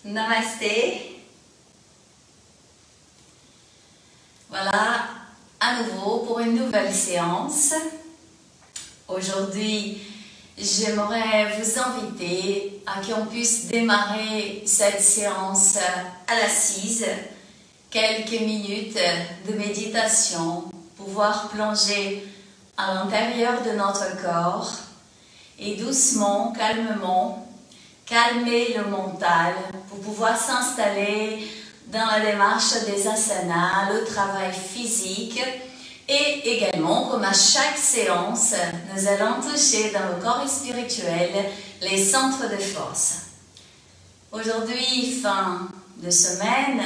Namasté. Voilà, à nouveau pour une nouvelle séance. Aujourd'hui, j'aimerais vous inviter à qu'on puisse démarrer cette séance à l'assise. Quelques minutes de méditation, pouvoir plonger à l'intérieur de notre corps et doucement, calmement, calmer le mental pour pouvoir s'installer dans la démarche des asanas, le travail physique et également, comme à chaque séance, nous allons toucher dans le corps spirituel les centres de force. Aujourd'hui, fin de semaine,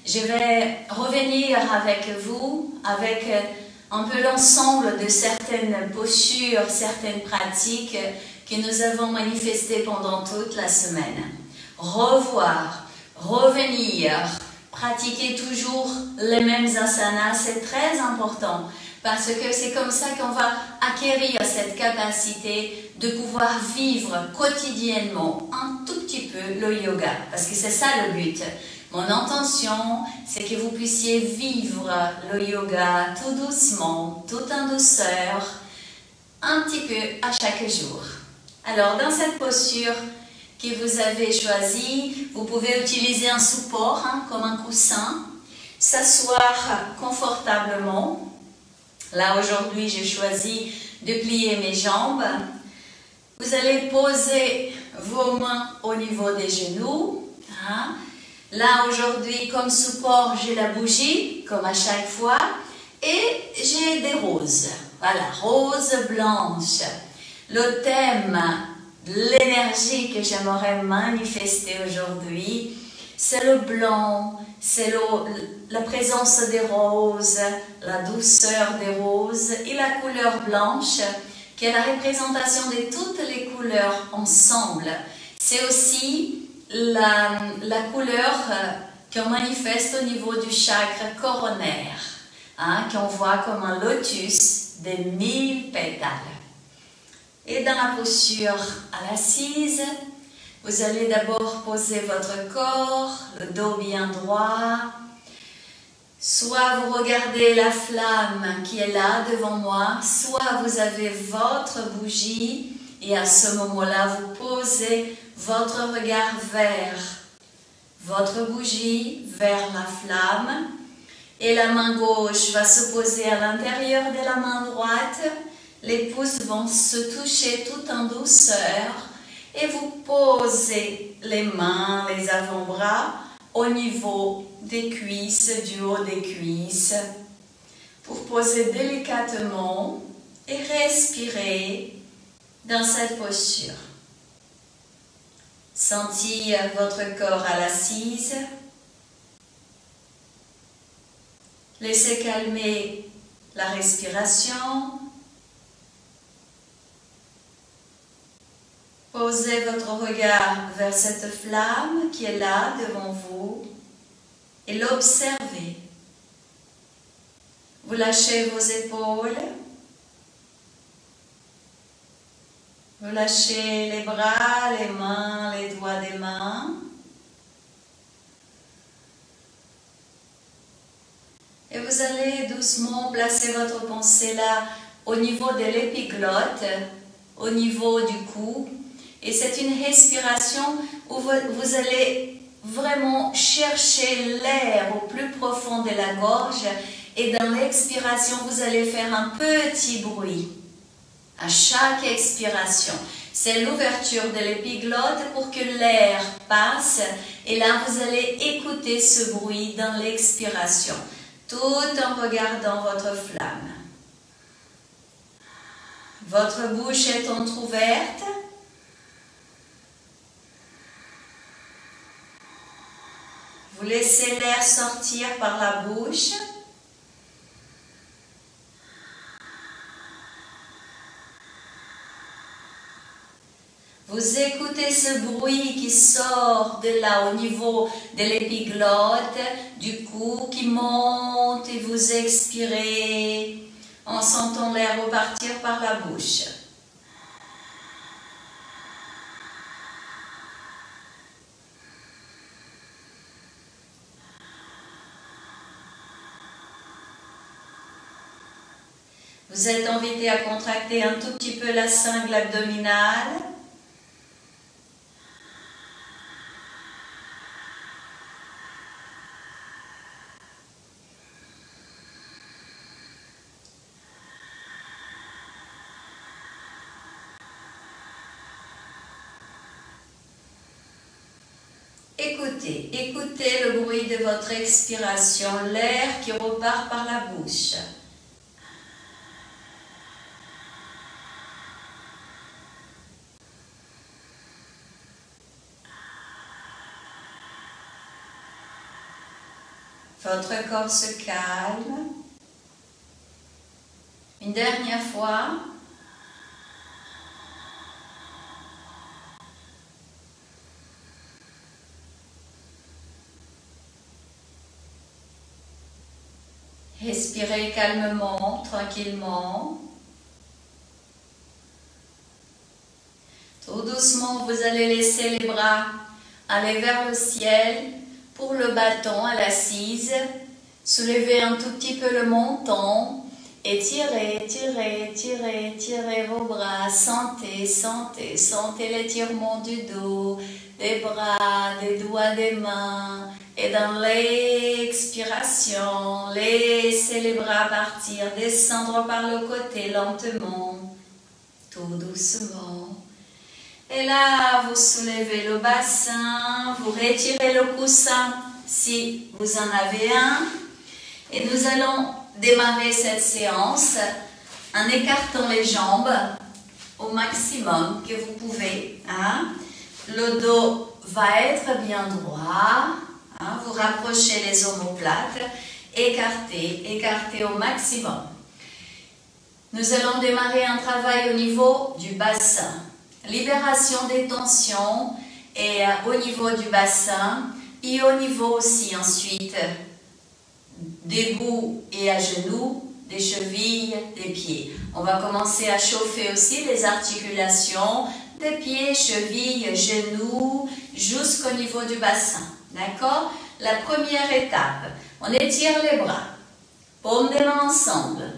je vais revenir avec vous avec un peu l'ensemble de certaines postures, certaines pratiques que nous avons manifestées pendant toute la semaine. Revoir, revenir, pratiquer toujours les mêmes asanas, c'est très important parce que c'est comme ça qu'on va acquérir cette capacité de pouvoir vivre quotidiennement un tout petit peu le yoga, parce que c'est ça le but. Mon intention, c'est que vous puissiez vivre le yoga tout doucement, tout en douceur, un petit peu à chaque jour. Alors, dans cette posture que vous avez choisie, vous pouvez utiliser un support comme un coussin, s'asseoir confortablement. Là, aujourd'hui, j'ai choisi de plier mes jambes. Vous allez poser vos mains au niveau des genoux. Là, aujourd'hui, comme support, j'ai la bougie, comme à chaque fois, et j'ai des roses. Voilà, roses blanches. Le thème de l'énergie que j'aimerais manifester aujourd'hui, c'est le blanc, c'est la présence des roses, la douceur des roses et la couleur blanche, qui est la représentation de toutes les couleurs ensemble. C'est aussi la couleur qu'on manifeste au niveau du chakra coronaire, qu'on voit comme un lotus des 1000 pétales. Et dans la posture à l'assise, vous allez d'abord poser votre corps, le dos bien droit. Soit vous regardez la flamme qui est là devant moi, soit vous avez votre bougie et à ce moment-là, vous posez votre regard vers votre bougie, vers la flamme. Et la main gauche va se poser à l'intérieur de la main droite. Les pouces vont se toucher tout en douceur. Et vous posez les mains, les avant-bras au niveau des cuisses, du haut des cuisses. Pour poser délicatement et respirer dans cette posture. Sentir votre corps à l'assise. Laissez calmer la respiration. Posez votre regard vers cette flamme qui est là devant vous et l'observez. Vous lâchez vos épaules. Vous lâchez les bras, les mains, les doigts des mains. Et vous allez doucement placer votre pensée là au niveau de l'épiglotte, au niveau du cou. Et c'est une respiration où vous allez vraiment chercher l'air au plus profond de la gorge. Et dans l'expiration, vous allez faire un petit bruit. À chaque expiration, c'est l'ouverture de l'épiglotte pour que l'air passe et là vous allez écouter ce bruit dans l'expiration, tout en regardant votre flamme. Votre bouche est entrouverte. Vous laissez l'air sortir par la bouche. Vous écoutez ce bruit qui sort de là au niveau de l'épiglotte, du cou qui monte et vous expirez en sentant l'air repartir par la bouche. Vous êtes invité à contracter un tout petit peu la cingle abdominale. Écoutez le bruit de votre expiration, l'air qui repart par la bouche. Votre corps se calme. Une dernière fois. Respirez calmement, tranquillement. Tout doucement, vous allez laisser les bras aller vers le ciel pour le bâton à l'assise. Soulevez un tout petit peu le menton. Étirez, tirez vos bras. Sentez l'étirement du dos, des bras, des doigts, des mains. Et dans l'expiration, laissez les bras partir, descendre par le côté lentement, tout doucement. Et là, vous soulevez le bassin, vous retirez le coussin si vous en avez un. Et nous allons démarrer cette séance en écartant les jambes au maximum que vous pouvez. Le dos va être bien droit. Vous rapprochez les omoplates, écartez au maximum. Nous allons démarrer un travail au niveau du bassin. Libération des tensions et au niveau du bassin et au niveau aussi ensuite des bouts et à genoux, des chevilles, des pieds. On va commencer à chauffer aussi les articulations des pieds, chevilles, genoux jusqu'au niveau du bassin. D'accord? La première étape, on étire les bras, paumes des mains ensemble.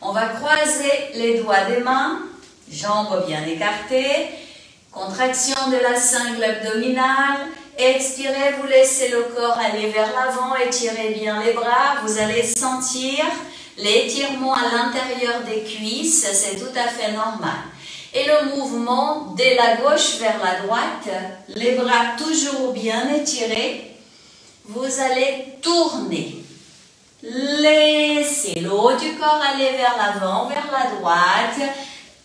On va croiser les doigts des mains, jambes bien écartées, contraction de la cingle abdominale. Expirez, vous laissez le corps aller vers l'avant, étirez bien les bras. Vous allez sentir l'étirement à l'intérieur des cuisses, c'est tout à fait normal. Et le mouvement de la gauche vers la droite, les bras toujours bien étirés, vous allez tourner. Laissez le haut du corps aller vers l'avant, vers la droite,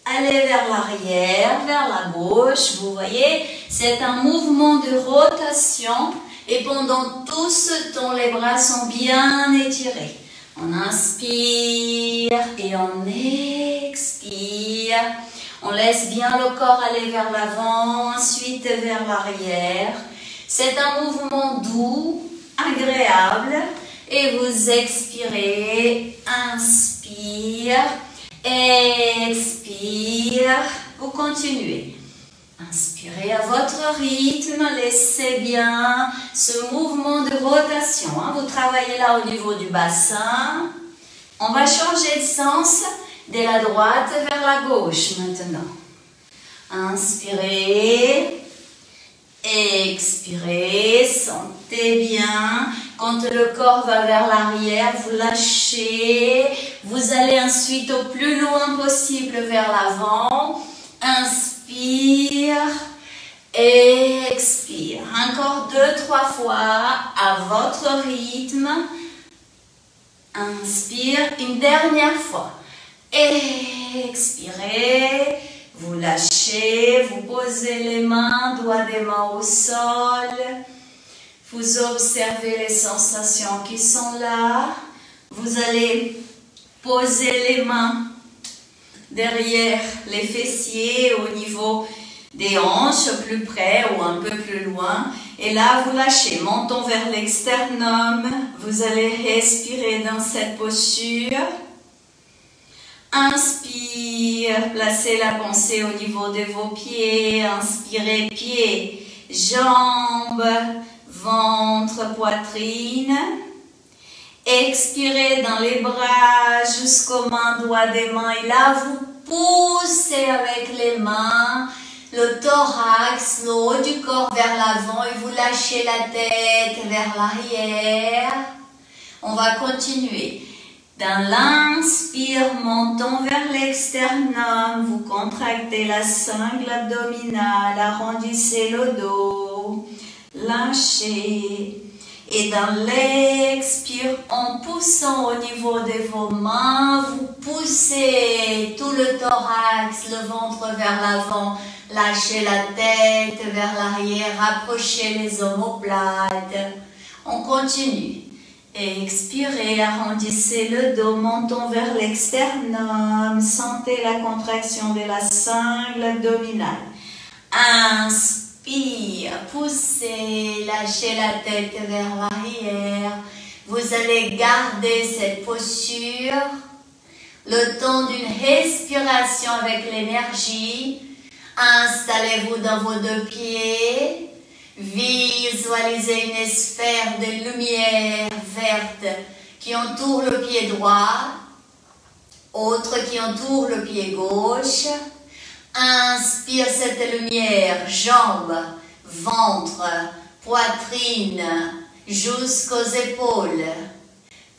aller vers l'arrière, vers la gauche. Vous voyez, c'est un mouvement de rotation et pendant tout ce temps, les bras sont bien étirés. On inspire et on expire. On laisse bien le corps aller vers l'avant, ensuite vers l'arrière. C'est un mouvement doux, agréable. Et vous expirez, inspire, expire. Vous continuez. Inspirez à votre rythme, laissez bien ce mouvement de rotation. Vous travaillez là au niveau du bassin. On va changer de sens. De la droite vers la gauche maintenant. Inspirez, expirez, sentez bien. Quand le corps va vers l'arrière, vous lâchez. Vous allez ensuite au plus loin possible vers l'avant. Inspire, expire. Encore 2-3 fois à votre rythme. Inspire, une dernière fois. Expirez, vous lâchez, vous posez les mains, doigts des mains au sol. Vous observez les sensations qui sont là. Vous allez poser les mains derrière les fessiers au niveau des hanches, plus près ou un peu plus loin. Et là, vous lâchez, menton vers l'externum. Vous allez respirer dans cette posture. Inspire, placez la pensée au niveau de vos pieds. Inspirez, pieds, jambes, ventre, poitrine. Expirez dans les bras jusqu'aux mains, doigts des mains. Et là, vous poussez avec les mains le thorax, le haut du corps vers l'avant et vous lâchez la tête vers l'arrière. On va continuer. Dans l'inspire, montons vers l'externum. Vous contractez la sangle abdominale, arrondissez le dos, lâchez. Et dans l'expire, en poussant au niveau de vos mains, vous poussez tout le thorax, le ventre vers l'avant, lâchez la tête vers l'arrière, rapprochez les omoplates. On continue. Expirez, arrondissez le dos, montons vers l'externum, sentez la contraction de la sangle abdominale. Inspire, poussez, lâchez la tête vers l'arrière. Vous allez garder cette posture le temps d'une respiration avec l'énergie. Installez-vous dans vos deux pieds. Visualisez une sphère de lumière verte qui entoure le pied droit, autre qui entoure le pied gauche. Inspire cette lumière, jambes, ventre, poitrine, jusqu'aux épaules.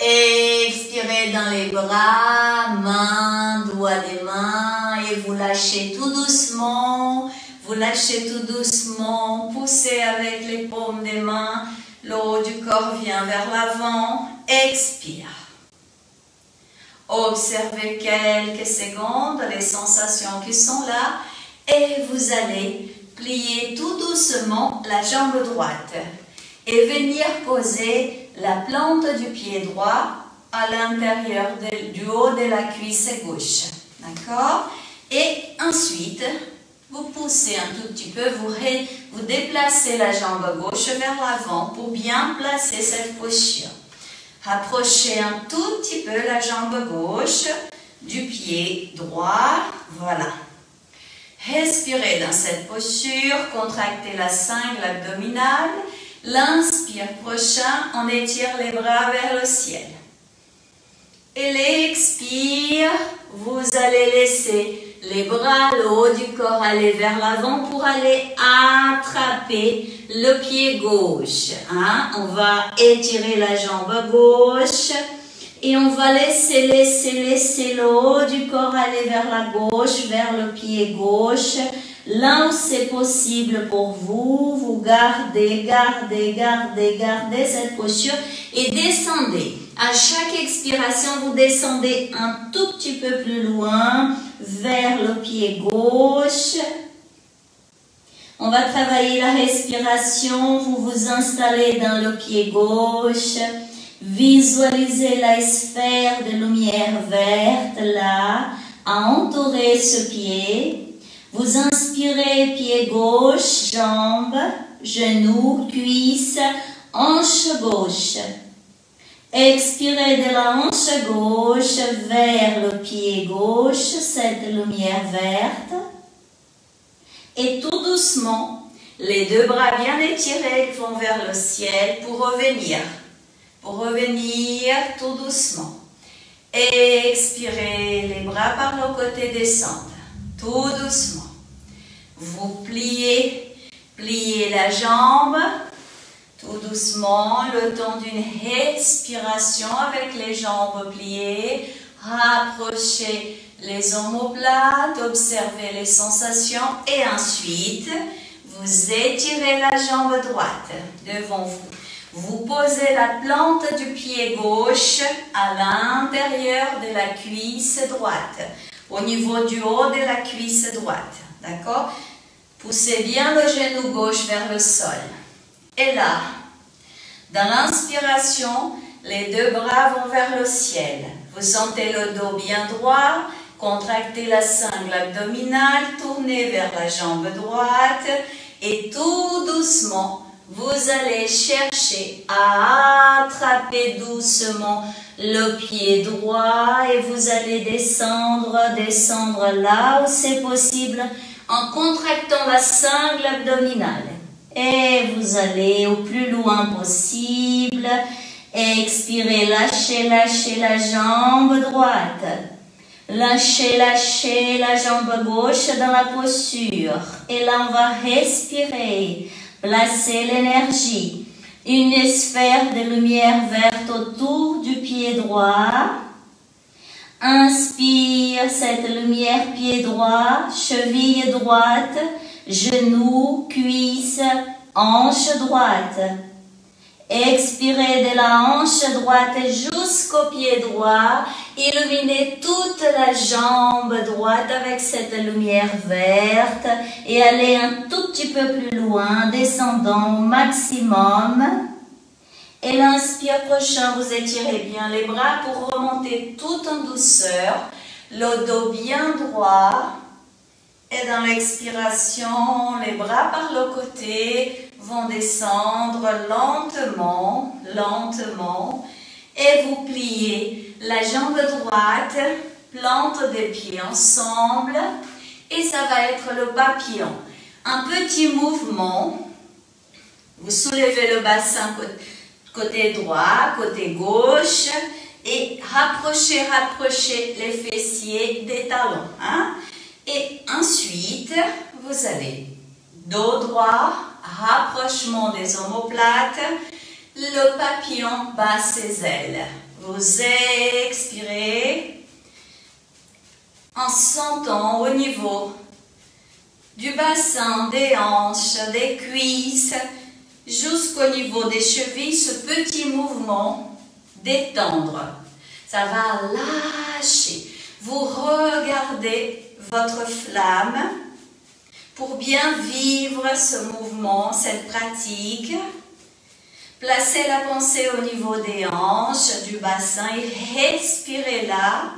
Expirez dans les bras, mains, doigts des mains et vous lâchez tout doucement. Vous lâchez tout doucement, poussez avec les paumes des mains, le haut du corps vient vers l'avant, expire. Observez quelques secondes les sensations qui sont là et vous allez plier tout doucement la jambe droite et venir poser la plante du pied droit à l'intérieur du haut de la cuisse gauche. D'accord? Et ensuite, vous poussez un tout petit peu, vous déplacez la jambe gauche vers l'avant pour bien placer cette posture. Rapprochez un tout petit peu la jambe gauche du pied droit. Voilà. Respirez dans cette posture, contractez la sangle abdominale. L'inspire prochain, on étire les bras vers le ciel. Et l'expire, vous allez laisser les bras, le haut du corps aller vers l'avant pour aller attraper le pied gauche. Hein? On va étirer la jambe gauche et on va laisser le haut du corps aller vers la gauche, vers le pied gauche. Là où c'est possible pour vous, vous gardez cette posture et descendez. À chaque expiration, vous descendez un tout petit peu plus loin vers le pied gauche. On va travailler la respiration. Vous vous installez dans le pied gauche. Visualisez la sphère de lumière verte là, à entourer ce pied. Vous inspirez pied gauche, jambe, genou, cuisse, hanche gauche. Expirez de la hanche gauche vers le pied gauche, cette lumière verte. Et tout doucement, les deux bras bien étirés vont vers le ciel pour revenir. Pour revenir tout doucement. Expirez, les bras par le côté descendent. Tout doucement. Vous pliez la jambe. Tout doucement, le temps d'une respiration avec les jambes pliées. Rapprochez les omoplates, observez les sensations et ensuite, vous étirez la jambe droite devant vous. Vous posez la plante du pied gauche à l'intérieur de la cuisse droite, au niveau du haut de la cuisse droite. D'accord? Poussez bien le genou gauche vers le sol. Et là, dans l'inspiration, les deux bras vont vers le ciel. Vous sentez le dos bien droit, contractez la sangle abdominale, tournez vers la jambe droite et tout doucement, vous allez chercher à attraper doucement le pied droit et vous allez descendre là où c'est possible en contractant la sangle abdominale. Et vous allez au plus loin possible. Expirez, lâchez, lâchez la jambe droite. Lâchez, lâchez la jambe gauche dans la posture. Et là, on va respirer. Placez l'énergie. Une sphère de lumière verte autour du pied droit. Inspire cette lumière pied droit, cheville droite, genou, cuisse, hanche droite. Expirez de la hanche droite jusqu'au pied droit. Illuminez toute la jambe droite avec cette lumière verte et allez un tout petit peu plus loin, descendant au maximum. Et l'inspire prochain, vous étirez bien les bras pour remonter tout en douceur, le dos bien droit. Et dans l'expiration, les bras par le côté vont descendre lentement, lentement. Et vous pliez la jambe droite, plante des pieds ensemble. Et ça va être le papillon. Un petit mouvement. Vous soulevez le bassin côté droit, côté gauche. Et rapprochez, rapprochez les fessiers des talons. Hein? Et ensuite, vous allez dos droit, rapprochement des omoplates, le papillon bat ses ailes. Vous expirez en sentant au niveau du bassin, des hanches, des cuisses, jusqu'au niveau des chevilles, ce petit mouvement détendre. Ça va lâcher. Vous regardez votre flamme pour bien vivre ce mouvement, cette pratique. Placez la pensée au niveau des hanches, du bassin et respirez là.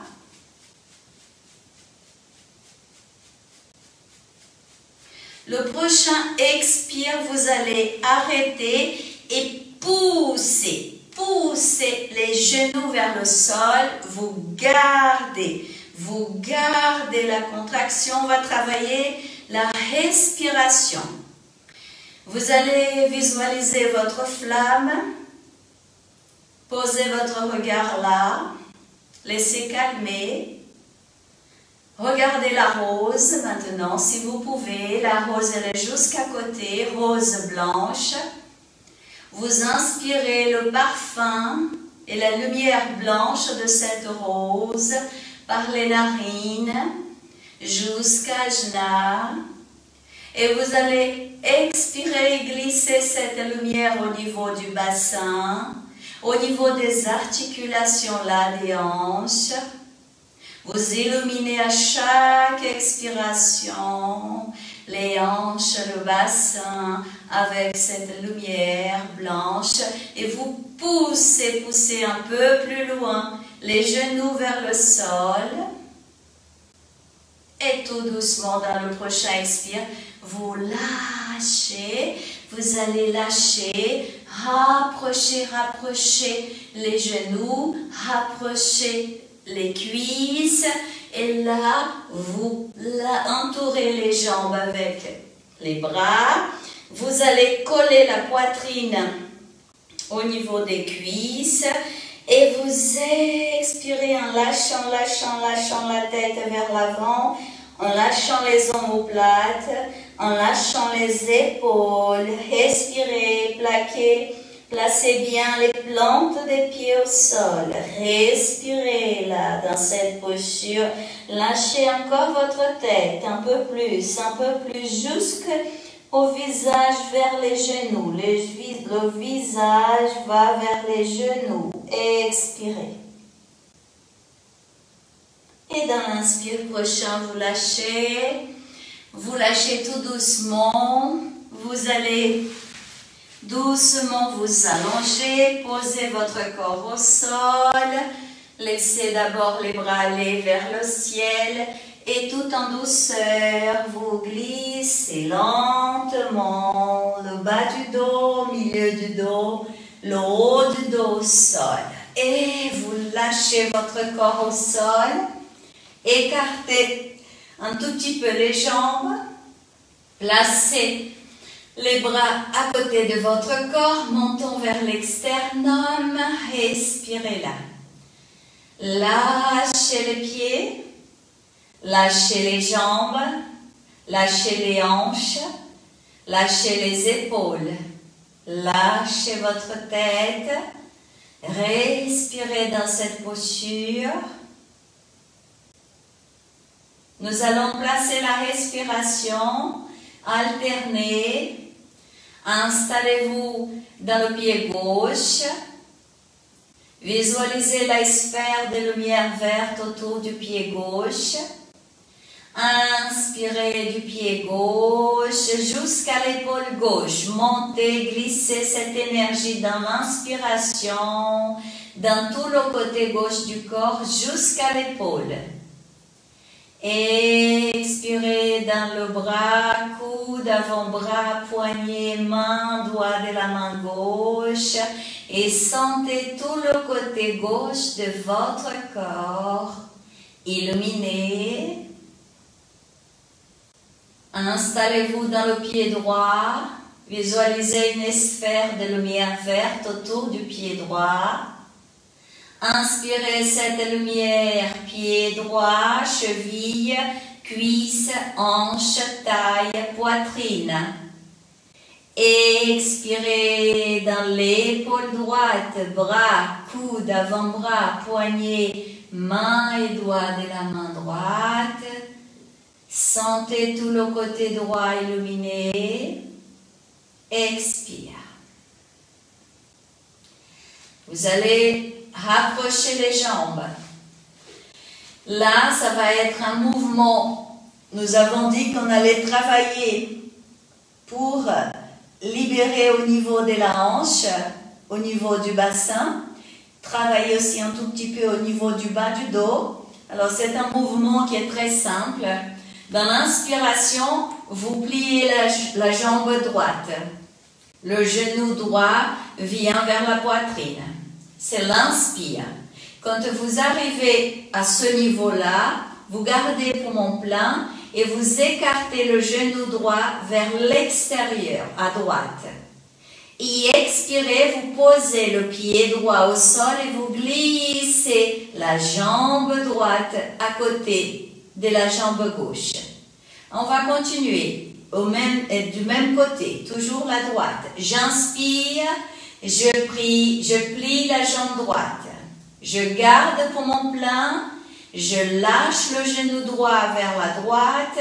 Le prochain expire, vous allez arrêter et pousser. Poussez les genoux vers le sol, vous gardez la contraction, on va travailler la respiration. Vous allez visualiser votre flamme, posez votre regard là, laissez calmer. Regardez la rose maintenant, si vous pouvez, la rose elle est jusqu'à côté, rose blanche. Vous inspirez le parfum et la lumière blanche de cette rose par les narines jusqu'à Ajna. Et vous allez expirer et glisser cette lumière au niveau du bassin, au niveau des articulations là des hanches. Vous illuminez à chaque expiration les hanches, le bassin avec cette lumière blanche et vous poussez un peu plus loin les genoux vers le sol et tout doucement dans le prochain expire, vous lâchez, vous allez lâcher, rapprochez les genoux, rapprochez les cuisses et là, vous entourez les jambes avec les bras. Vous allez coller la poitrine au niveau des cuisses et vous expirez en lâchant la tête vers l'avant, en lâchant les omoplates, en lâchant les épaules. Respirez, plaquez. Placez bien les plantes des pieds au sol. Respirez là dans cette posture. Lâchez encore votre tête un peu plus, jusqu'au visage vers les genoux. Le visage va vers les genoux. Expirez. Et dans l'inspire prochain, vous lâchez tout doucement. Vous allez doucement vous allonger, posez votre corps au sol, laissez d'abord les bras aller vers le ciel et tout en douceur, vous glissez lentement le bas du dos, milieu du dos, le haut du dos au sol. Et vous lâchez votre corps au sol, écartez un tout petit peu les jambes, placez Les bras à côté de votre corps, montons vers l'externum, respirez là. Lâchez les pieds, lâchez les jambes, lâchez les hanches, lâchez les épaules, lâchez votre tête, respirez dans cette posture. Nous allons placer la respiration alternée. Installez-vous dans le pied gauche. Visualisez la sphère de lumière verte autour du pied gauche. Inspirez du pied gauche jusqu'à l'épaule gauche. Montez, glissez cette énergie dans l'inspiration, dans tout le côté gauche du corps jusqu'à l'épaule. Expirez dans le bras, coude, avant-bras, poignet, main, doigt de la main gauche et sentez tout le côté gauche de votre corps illuminé. Installez-vous dans le pied droit, visualisez une sphère de lumière verte autour du pied droit. Inspirez cette lumière, pied droit, cheville, cuisse, hanche, taille, poitrine. Expirez dans l'épaule droite, bras, coude, avant-bras, poignet, main et doigt de la main droite. Sentez tout le côté droit illuminé. Expire. Vous allez rapprocher les jambes. Là, ça va être un mouvement. Nous avons dit qu'on allait travailler pour libérer au niveau de la hanche, au niveau du bassin. Travailler aussi un tout petit peu au niveau du bas du dos. Alors, c'est un mouvement qui est très simple. Dans l'inspiration, vous pliez la jambe droite. Le genou droit vient vers la poitrine. C'est l'inspire. Quand vous arrivez à ce niveau-là, vous gardez poumon plein et vous écartez le genou droit vers l'extérieur, à droite. Et expirez, vous posez le pied droit au sol et vous glissez la jambe droite à côté de la jambe gauche. On va continuer du même côté, toujours la droite. J'inspire. Je plie la jambe droite. Je garde poumon plein. Je lâche le genou droit vers la droite.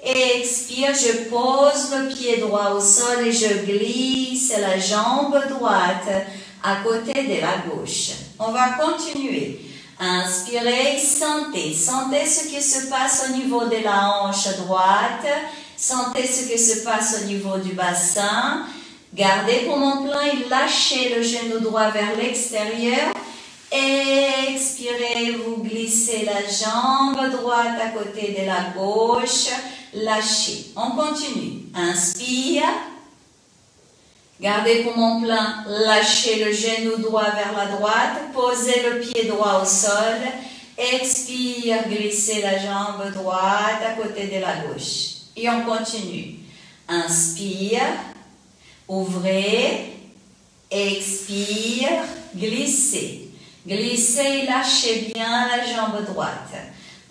Expire, je pose le pied droit au sol et je glisse la jambe droite à côté de la gauche. On va continuer. Inspirez, sentez. Sentez ce qui se passe au niveau de la hanche droite. Sentez ce qui se passe au niveau du bassin. Gardez poumon plein et lâchez le genou droit vers l'extérieur. Expirez, vous glissez la jambe droite à côté de la gauche. Lâchez. On continue. Inspire. Gardez poumon plein. Lâchez le genou droit vers la droite. Posez le pied droit au sol. Expire. Glissez la jambe droite à côté de la gauche. Et on continue. Inspire. Ouvrez, expire, glissez. Glissez et lâchez bien la jambe droite.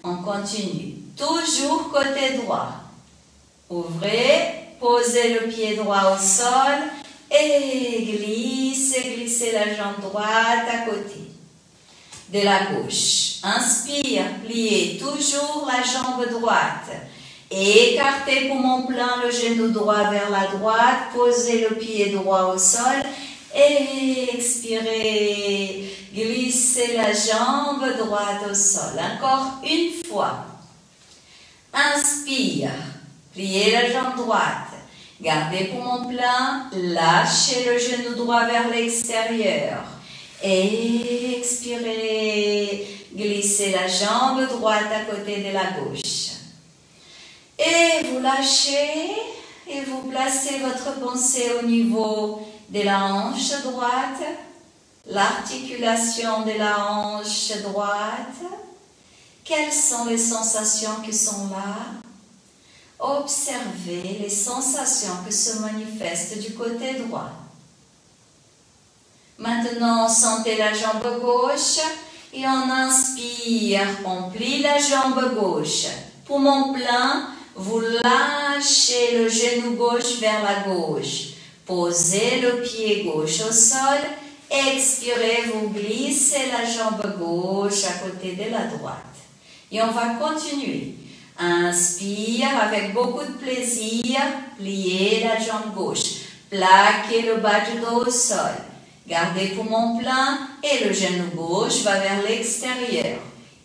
On continue. Toujours côté droit. Ouvrez, posez le pied droit au sol et glissez la jambe droite à côté de la gauche. Inspire, pliez toujours la jambe droite. Écartez poumon plein le genou droit vers la droite, posez le pied droit au sol, expirez, glissez la jambe droite au sol. Encore une fois. Inspire, pliez la jambe droite, gardez poumon plein, lâchez le genou droit vers l'extérieur. Expirez, glissez la jambe droite à côté de la gauche. Et vous lâchez et vous placez votre pensée au niveau de la hanche droite, l'articulation de la hanche droite. Quelles sont les sensations qui sont là? Observez les sensations que se manifestent du côté droit. Maintenant, sentez la jambe gauche et on inspire, on plie la jambe gauche. Poumon plein, vous lâchez le genou gauche vers la gauche. Posez le pied gauche au sol. Expirez, vous glissez la jambe gauche à côté de la droite. Et on va continuer. Inspire avec beaucoup de plaisir, pliez la jambe gauche. Plaquez le bas du dos au sol. Gardez poumon plein et le genou gauche va vers l'extérieur.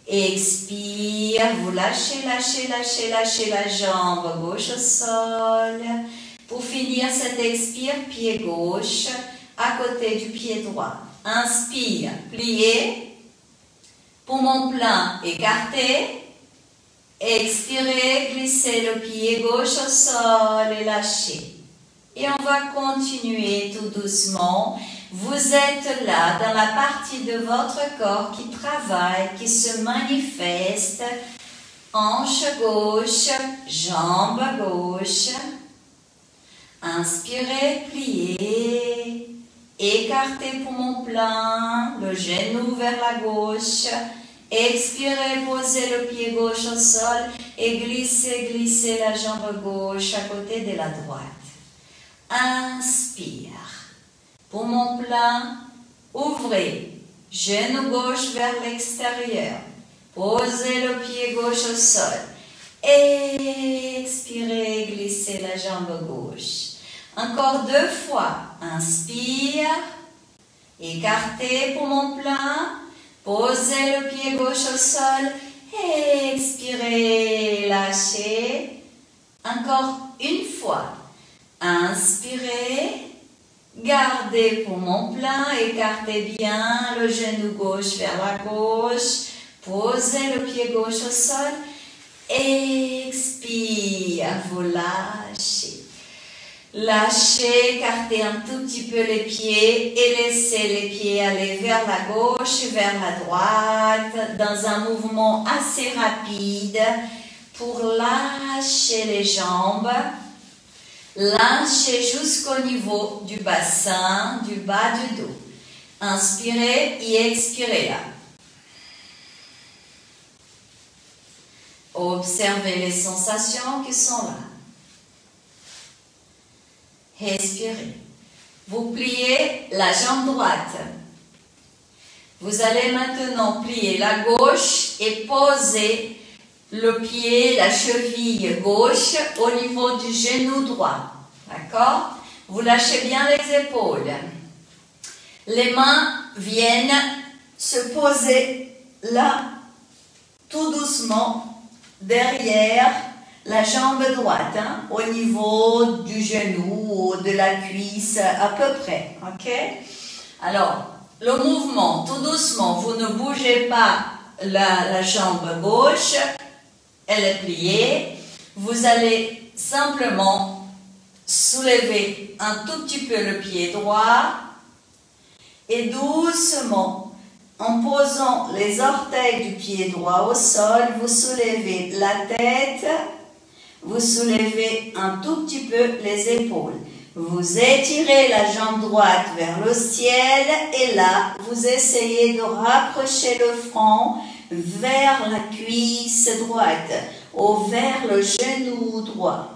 Expire, vous lâchez la jambe gauche au sol. Pour finir cet expire, pied gauche à côté du pied droit. Inspire, pliez. Poumon plein, écarté. Expirez, glissez le pied gauche au sol et lâchez. Et on va continuer tout doucement. Vous êtes là dans la partie de votre corps qui travaille, qui se manifeste. Hanche gauche, jambe gauche. Inspirez, pliez. Écartez poumon plein, le genou vers la gauche. Expirez, posez le pied gauche au sol et glissez la jambe gauche à côté de la droite. Inspire. Poumon plein, ouvrez. Genou gauche vers l'extérieur. Posez le pied gauche au sol. Expirez, glissez la jambe gauche. Encore 2 fois. Inspire. Écartez, poumon plein. Posez le pied gauche au sol. Expirez, lâchez. Encore 1 fois. Inspirez. Gardez poumon plein. Écartez bien le genou gauche vers la gauche. Posez le pied gauche au sol. Expire, vous lâchez. Lâchez, écartez un tout petit peu les pieds et laissez les pieds aller vers la gauche et vers la droite dans un mouvement assez rapide pour lâcher les jambes. Lâchez jusqu'au niveau du bassin, du bas du dos. Inspirez et expirez là. Observez les sensations qui sont là. Respirez. Vous pliez la jambe droite. Vous allez maintenant plier la gauche et poser le pied, la cheville gauche au niveau du genou droit. D'accord? Vous lâchez bien les épaules. Les mains viennent se poser là, tout doucement, derrière la jambe droite, au niveau du genou ou de la cuisse, à peu près. Ok? Alors, le mouvement, tout doucement, vous ne bougez pas la jambe gauche, elle est pliée. Vous allez simplement soulever un tout petit peu le pied droit et doucement, en posant les orteils du pied droit au sol, vous soulevez la tête, vous soulevez un tout petit peu les épaules. Vous étirez la jambe droite vers le ciel et là, vous essayez de rapprocher le front vers la cuisse droite ou vers le genou droit.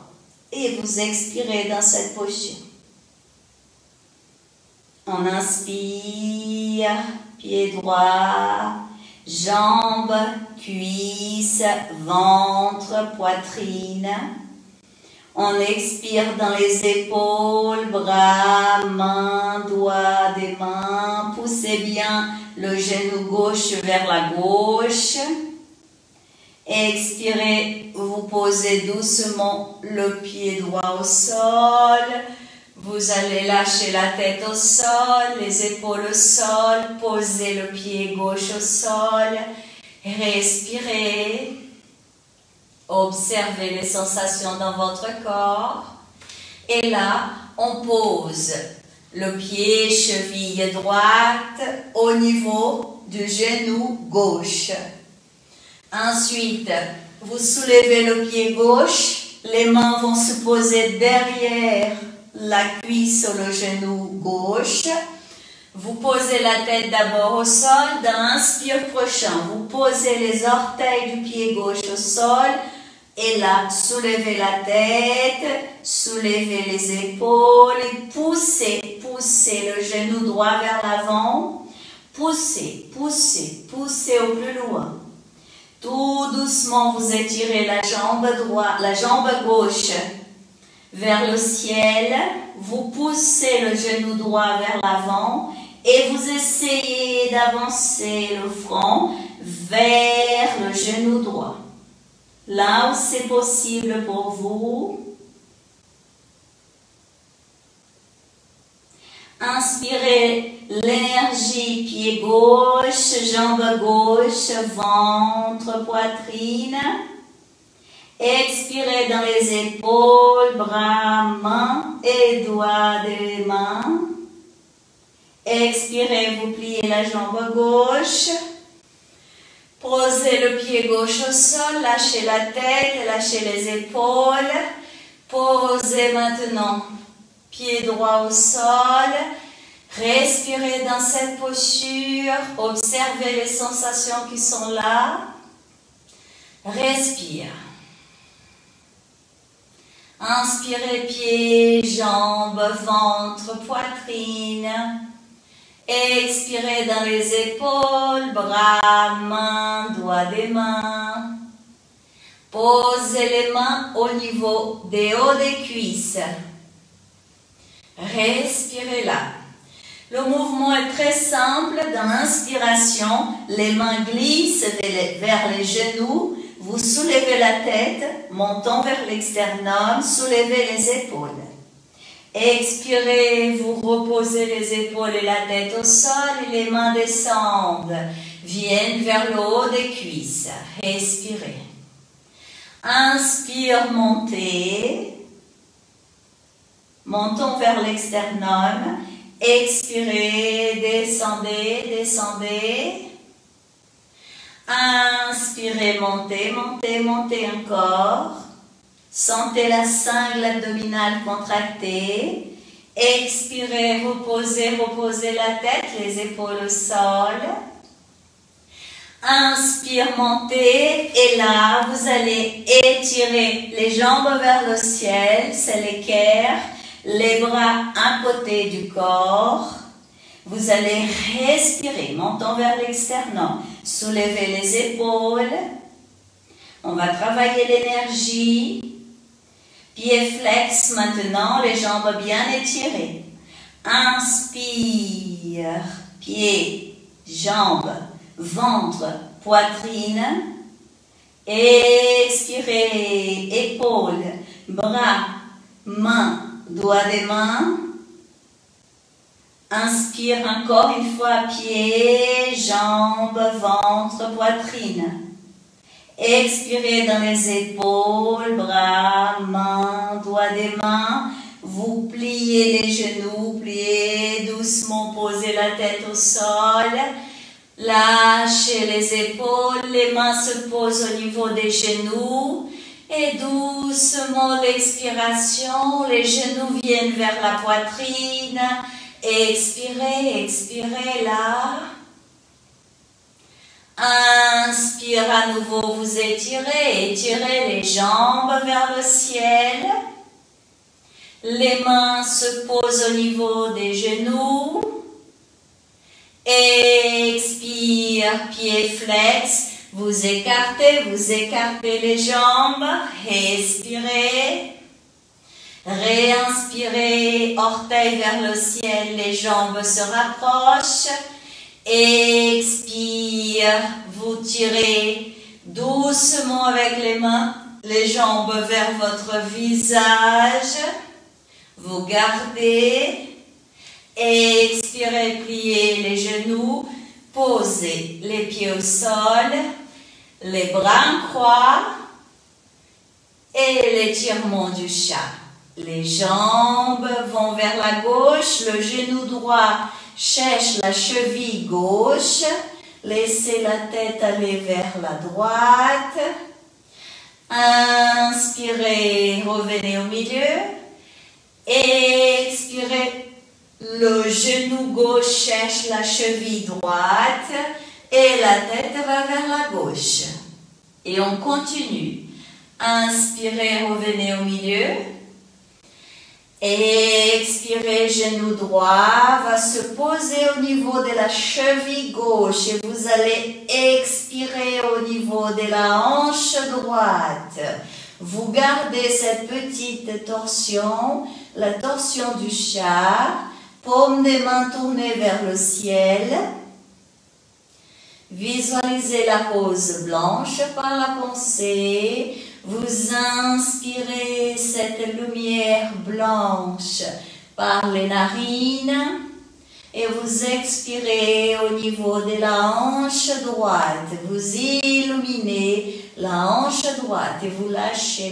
Et vous expirez dans cette posture. On inspire, pied droit, jambes, cuisses, ventre, poitrine. On expire dans les épaules, bras, mains, doigts des mains. Poussez bien le genou gauche vers la gauche. Expirez, vous posez doucement le pied droit au sol. Vous allez lâcher la tête au sol, les épaules au sol. Posez le pied gauche au sol. Respirez. Observez les sensations dans votre corps. Et là, on pose le pied, cheville droite au niveau du genou gauche. Ensuite, vous soulevez le pied gauche Les mains vont se poser derrière la cuisse sur le genou gauche. Vous posez la tête d'abord au sol. Dans l'inspire prochain, vous posez les orteils du pied gauche au sol. Et là, soulevez la tête, soulevez les épaules et poussez, poussez le genou droit vers l'avant. Poussez, poussez, poussez au plus loin. Tout doucement, vous étirez la jambe droite, la jambe gauche vers le ciel. Vous poussez le genou droit vers l'avant et vous essayez d'avancer le front vers le genou droit. Là où c'est possible pour vous. Inspirez l'énergie, pied gauche, jambe gauche, ventre, poitrine. Expirez dans les épaules, bras, mains et doigts des mains. Expirez, vous pliez la jambe gauche. Posez le pied gauche au sol, lâchez la tête, lâchez les épaules. Posez maintenant pied droit au sol. Respirez dans cette posture. Observez les sensations qui sont là. Respire. Inspirez pieds, jambes, ventre, poitrine. Expirez dans les épaules, bras, mains, doigts des mains. Posez les mains au niveau des hauts des cuisses. Respirez là. Le mouvement est très simple. Dans l'inspiration, les mains glissent vers les genoux. Vous soulevez la tête, montant vers l'externum, soulevez les épaules. Expirez, vous reposez les épaules et la tête au sol et les mains descendent, viennent vers le haut des cuisses. Respirez. Inspire, montez. Montons vers l'externum. Expirez, descendez, descendez. Inspirez, montez, montez, montez encore. Sentez la cingle abdominale contractée. Expirez, reposez, reposez la tête, les épaules au sol. Inspire, montez. Et là, vous allez étirer les jambes vers le ciel, c'est l'équerre. Les bras à côté du corps. Vous allez respirer, montant vers l'externum. Soulevez les épaules. On va travailler l'énergie. Pieds flex maintenant, les jambes bien étirées. Inspire, pieds, jambes, ventre, poitrine. Expirez, épaules, bras, mains, doigts des mains. Inspire encore une fois, pieds, jambes, ventre, poitrine. Expirez dans les épaules, bras, mains, doigts des mains. Vous pliez les genoux, pliez doucement, posez la tête au sol. Lâchez les épaules, les mains se posent au niveau des genoux. Et doucement, l'expiration, les genoux viennent vers la poitrine. Expirez, expirez là. Inspire à nouveau, vous étirez, étirez les jambes vers le ciel. Les mains se posent au niveau des genoux. Expire, pieds flex. Vous écartez les jambes. Respirez. Réinspirez, orteils vers le ciel, les jambes se rapprochent. Expire, vous tirez doucement avec les mains, les jambes vers votre visage. Vous gardez. Expirez, pliez les genoux. Posez les pieds au sol. Les bras en croix. Et l'étirement du chat. Les jambes vont vers la gauche. Le genou droit cherche la cheville gauche. Laissez la tête aller vers la droite. Inspirez, revenez au milieu. Expirez, le genou gauche cherche la cheville droite et la tête va vers la gauche. Et on continue. Inspirez, revenez au milieu. Expirez, genou droit va se poser au niveau de la cheville gauche et vous allez expirer au niveau de la hanche droite. Vous gardez cette petite torsion, la torsion du chat, paume des mains tournées vers le ciel. Visualisez la rose blanche par la pensée. Vous inspirez cette lumière blanche par les narines et vous expirez au niveau de la hanche droite. Vous illuminez la hanche droite et vous lâchez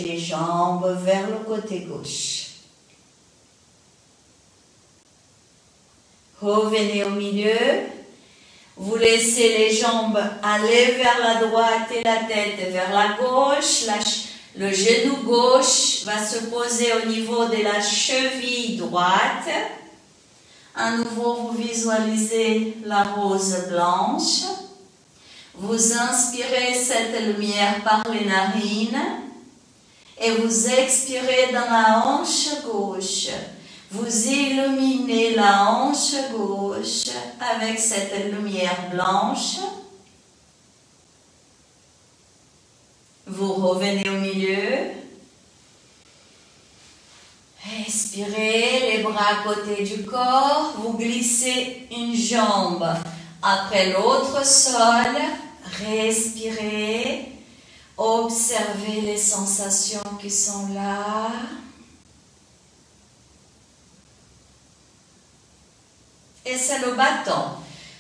les jambes vers le côté gauche. Revenez au milieu. Vous laissez les jambes aller vers la droite et la tête vers la gauche. Le genou gauche va se poser au niveau de la cheville droite. À nouveau, vous visualisez la rose blanche. Vous inspirez cette lumière par les narines et vous expirez dans la hanche gauche. Vous illuminez la hanche gauche avec cette lumière blanche. Vous revenez au milieu. Expirez, les bras à côté du corps. Vous glissez une jambe après l'autre sol. Respirez. Observez les sensations qui sont là. Et c'est le bâton.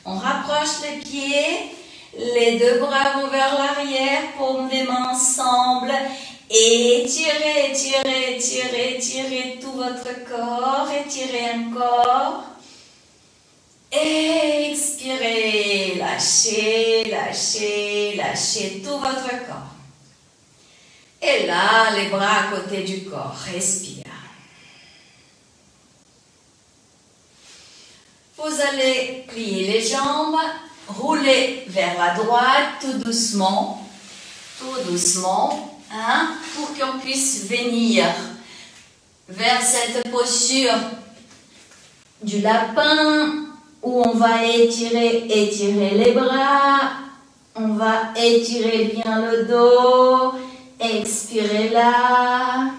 On rapproche les pieds, les deux bras vont vers l'arrière, paumes des mains ensemble. Étirez, étirez, étirez, étirez tout votre corps. Étirez encore. Expirez, lâchez, lâchez, lâchez tout votre corps. Et là, les bras à côté du corps. Respire. Vous allez plier les jambes, rouler vers la droite tout doucement, hein, pour qu'on puisse venir vers cette posture du lapin où on va étirer les bras, on va étirer bien le dos, expirez là.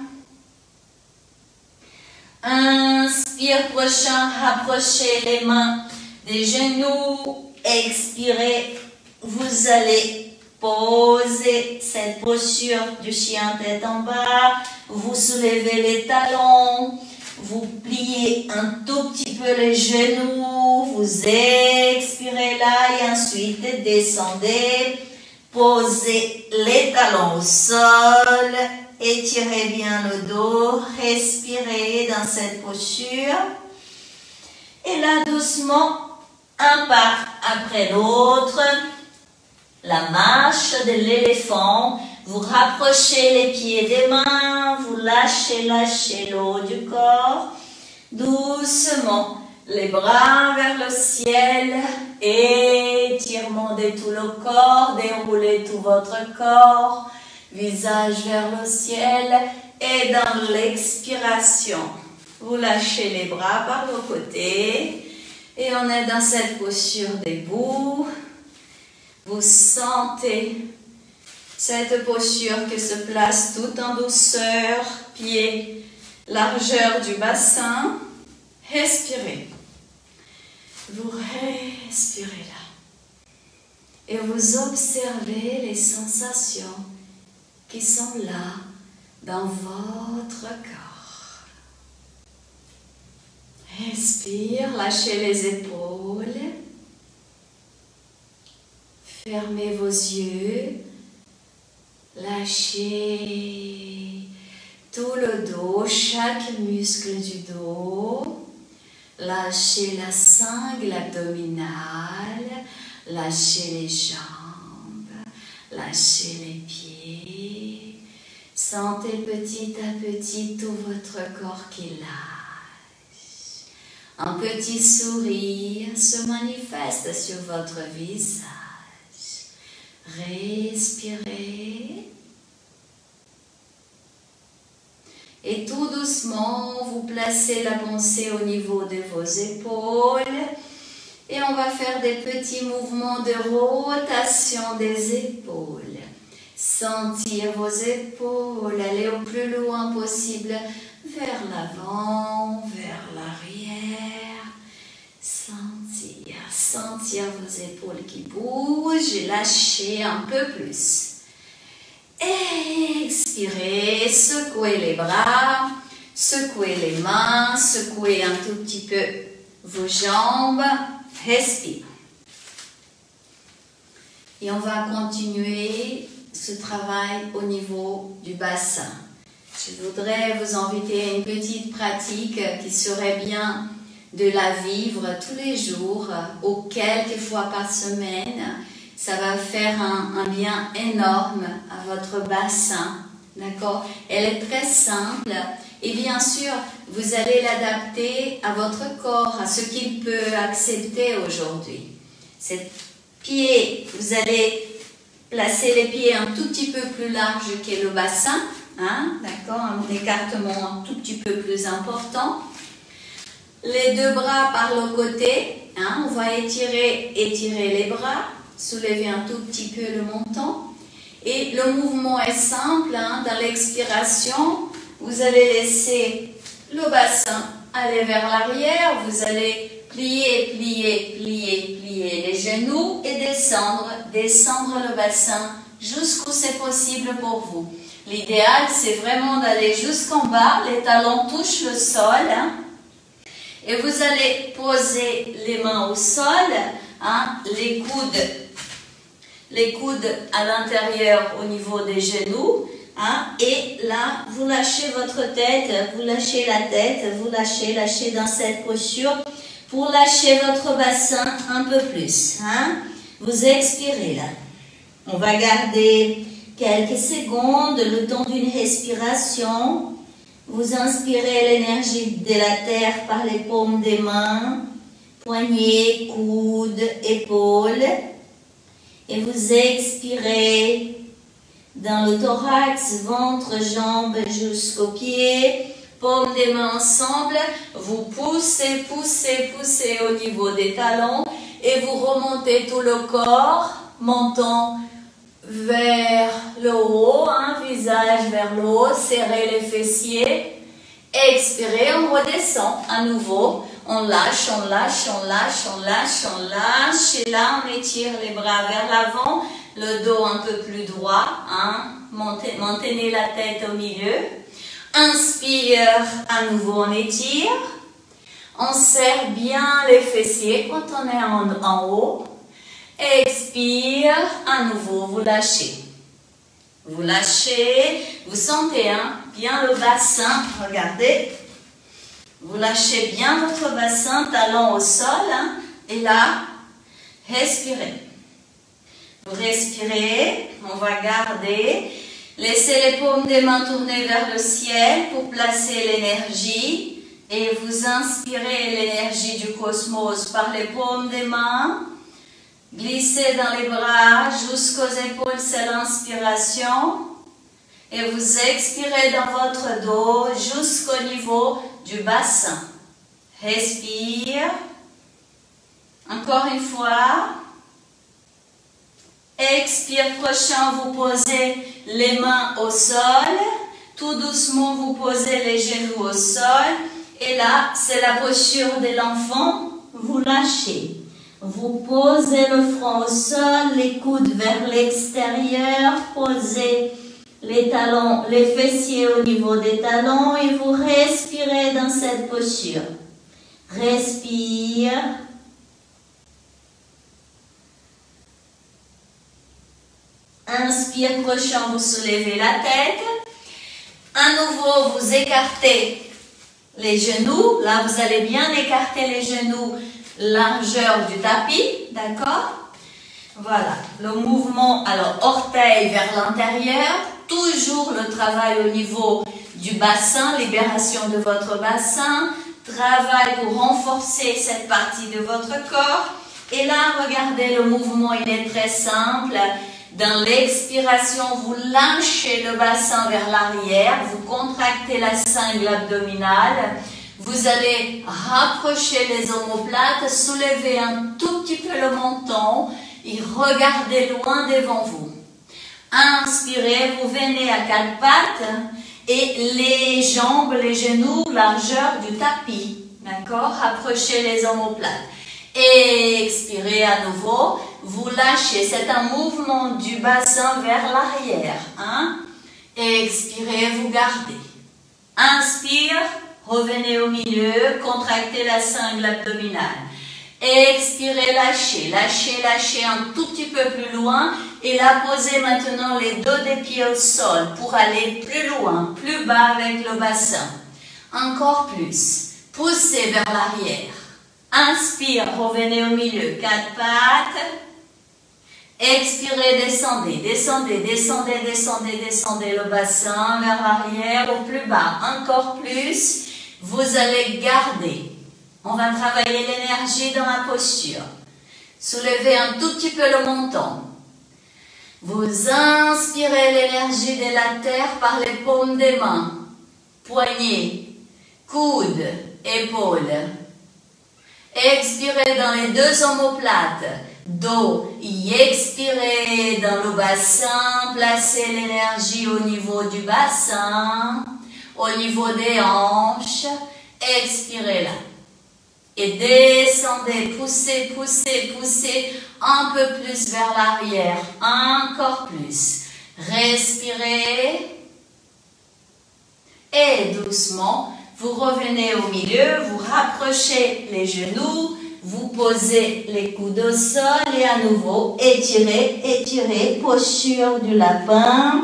Inspire, prochain, rapprochez les mains des genoux. Expirez, vous allez poser cette posture du chien tête en bas. Vous soulevez les talons, vous pliez un tout petit peu les genoux. Vous expirez là et ensuite descendez. Posez les talons au sol. Étirez bien le dos, respirez dans cette posture. Et là, doucement, un pas après l'autre, la marche de l'éléphant. Vous rapprochez les pieds des mains, vous lâchez le haut du corps. Doucement, les bras vers le ciel. Étirement de tout le corps, déroulez tout votre corps. Visage vers le ciel et dans l'expiration, vous lâchez les bras par le côté et on est dans cette posture debout. Vous sentez cette posture qui se place tout en douceur, pied, largeur du bassin. Respirez. Vous respirez là et vous observez les sensations qui sont là dans votre corps. Respire, lâchez les épaules. Fermez vos yeux. Lâchez tout le dos, chaque muscle du dos. Lâchez la sangle abdominale. Lâchez les jambes. Lâchez les pieds. Sentez petit à petit tout votre corps qui lâche. Un petit sourire se manifeste sur votre visage. Respirez. Et tout doucement, vous placez la pensée au niveau de vos épaules. Et on va faire des petits mouvements de rotation des épaules. Sentir vos épaules aller au plus loin possible vers l'avant, vers l'arrière. Sentir vos épaules qui bougent et lâcher un peu plus. Expirez, secouez les bras, secouez les mains, secouez un tout petit peu vos jambes. Respire. Et on va continuer ce travail au niveau du bassin. Je voudrais vous inviter à une petite pratique qui serait bien de la vivre tous les jours ou quelques fois par semaine. Ça va faire un bien énorme à votre bassin. D'accord? Elle est très simple. Et bien sûr, vous allez l'adapter à votre corps, à ce qu'il peut accepter aujourd'hui. Ces pieds, vous allez placer les pieds un tout petit peu plus large que le bassin. Hein, d'accord? Un écartement un tout petit peu plus important. Les deux bras par le côté. Hein, on va étirer les bras. Soulevez un tout petit peu le menton. Et le mouvement est simple. Hein, dans l'expiration, vous allez laisser le bassin aller vers l'arrière. Vous allez plier les genoux et descendre le bassin jusqu'où c'est possible pour vous. L'idéal, c'est vraiment d'aller jusqu'en bas. Les talons touchent le sol. Hein, et vous allez poser les mains au sol. Hein, les coudes à l'intérieur au niveau des genoux. Hein, et là, vous lâchez votre tête, vous lâchez la tête, vous lâchez dans cette posture pour lâcher votre bassin un peu plus. Hein. Vous expirez là. On va garder quelques secondes, le temps d'une respiration. Vous inspirez l'énergie de la terre par les paumes des mains, poignets, coudes, épaules. Et vous expirez dans le thorax, ventre, jambes jusqu'aux pieds, paumes des mains ensemble. Vous poussez au niveau des talons et vous remontez tout le corps, menton vers le haut, hein, visage vers le haut, serrez les fessiers. Expirez, on redescend à nouveau. On lâche. Et là, on étire les bras vers l'avant. Le dos un peu plus droit. Hein. Maintenez la tête au milieu. Inspire, à nouveau on étire. On serre bien les fessiers quand on est en haut. Expire, à nouveau vous lâchez. Vous lâchez, vous sentez hein, bien le bassin. Regardez. Vous lâchez bien votre bassin, talon au sol. Hein, et là, respirez. Vous respirez, on va garder. Laissez les paumes des mains tourner vers le ciel pour placer l'énergie. Et vous inspirez l'énergie du cosmos par les paumes des mains. Glissez dans les bras jusqu'aux épaules, c'est l'inspiration. Et vous expirez dans votre dos jusqu'au niveau du bassin. Respire. Encore une fois. Expire, prochain, vous posez les mains au sol. Tout doucement, vous posez les genoux au sol. Et là, c'est la posture de l'enfant. Vous lâchez. Vous posez le front au sol, les coudes vers l'extérieur. Posez les talons, les fessiers au niveau des talons. Et vous respirez dans cette posture. Respire. Inspire, prochain, vous soulevez la tête. À nouveau, vous écartez les genoux. Là, vous allez bien écarter les genoux, largeur du tapis. D'accord? Voilà. Le mouvement, alors, orteil vers l'intérieur. toujours le travail au niveau du bassin, libération de votre bassin, travail pour renforcer cette partie de votre corps. Et là, regardez, le mouvement, il est très simple. Dans l'expiration, vous lâchez le bassin vers l'arrière, vous contractez la cingle abdominale, vous allez rapprocher les omoplates, soulever un tout petit peu le menton et regardez loin devant vous. Inspirez, vous venez à quatre pattes et les jambes, les genoux, largeur du tapis. D'accord? Rapprochez les omoplates. Expirez à nouveau, vous lâchez, c'est un mouvement du bassin vers l'arrière. Hein? Expirez, vous gardez. Inspire, revenez au milieu, contractez la cingle abdominale. Expirez, lâchez, lâchez, lâchez un tout petit peu plus loin. Et là, posez maintenant les dos des pieds au sol pour aller plus loin, plus bas avec le bassin. Encore plus. Poussez vers l'arrière. Inspire, revenez au milieu, quatre pattes. Expirez, descendez, descendez, descendez, descendez, descendez le bassin vers l'arrière, au plus bas. Encore plus, vous allez garder. On va travailler l'énergie dans la posture. Soulevez un tout petit peu le menton. Vous inspirez l'énergie de la terre par les paumes des mains, poignets, coudes, épaules. Expirez dans les deux omoplates, dos, et expirez dans le bassin, placez l'énergie au niveau du bassin, au niveau des hanches, expirez là. Et descendez, poussez, poussez, poussez un peu plus vers l'arrière, encore plus. Respirez et doucement, vous revenez au milieu, vous rapprochez les genoux, vous posez les coudes au sol et à nouveau étirez, étirez, posture du lapin.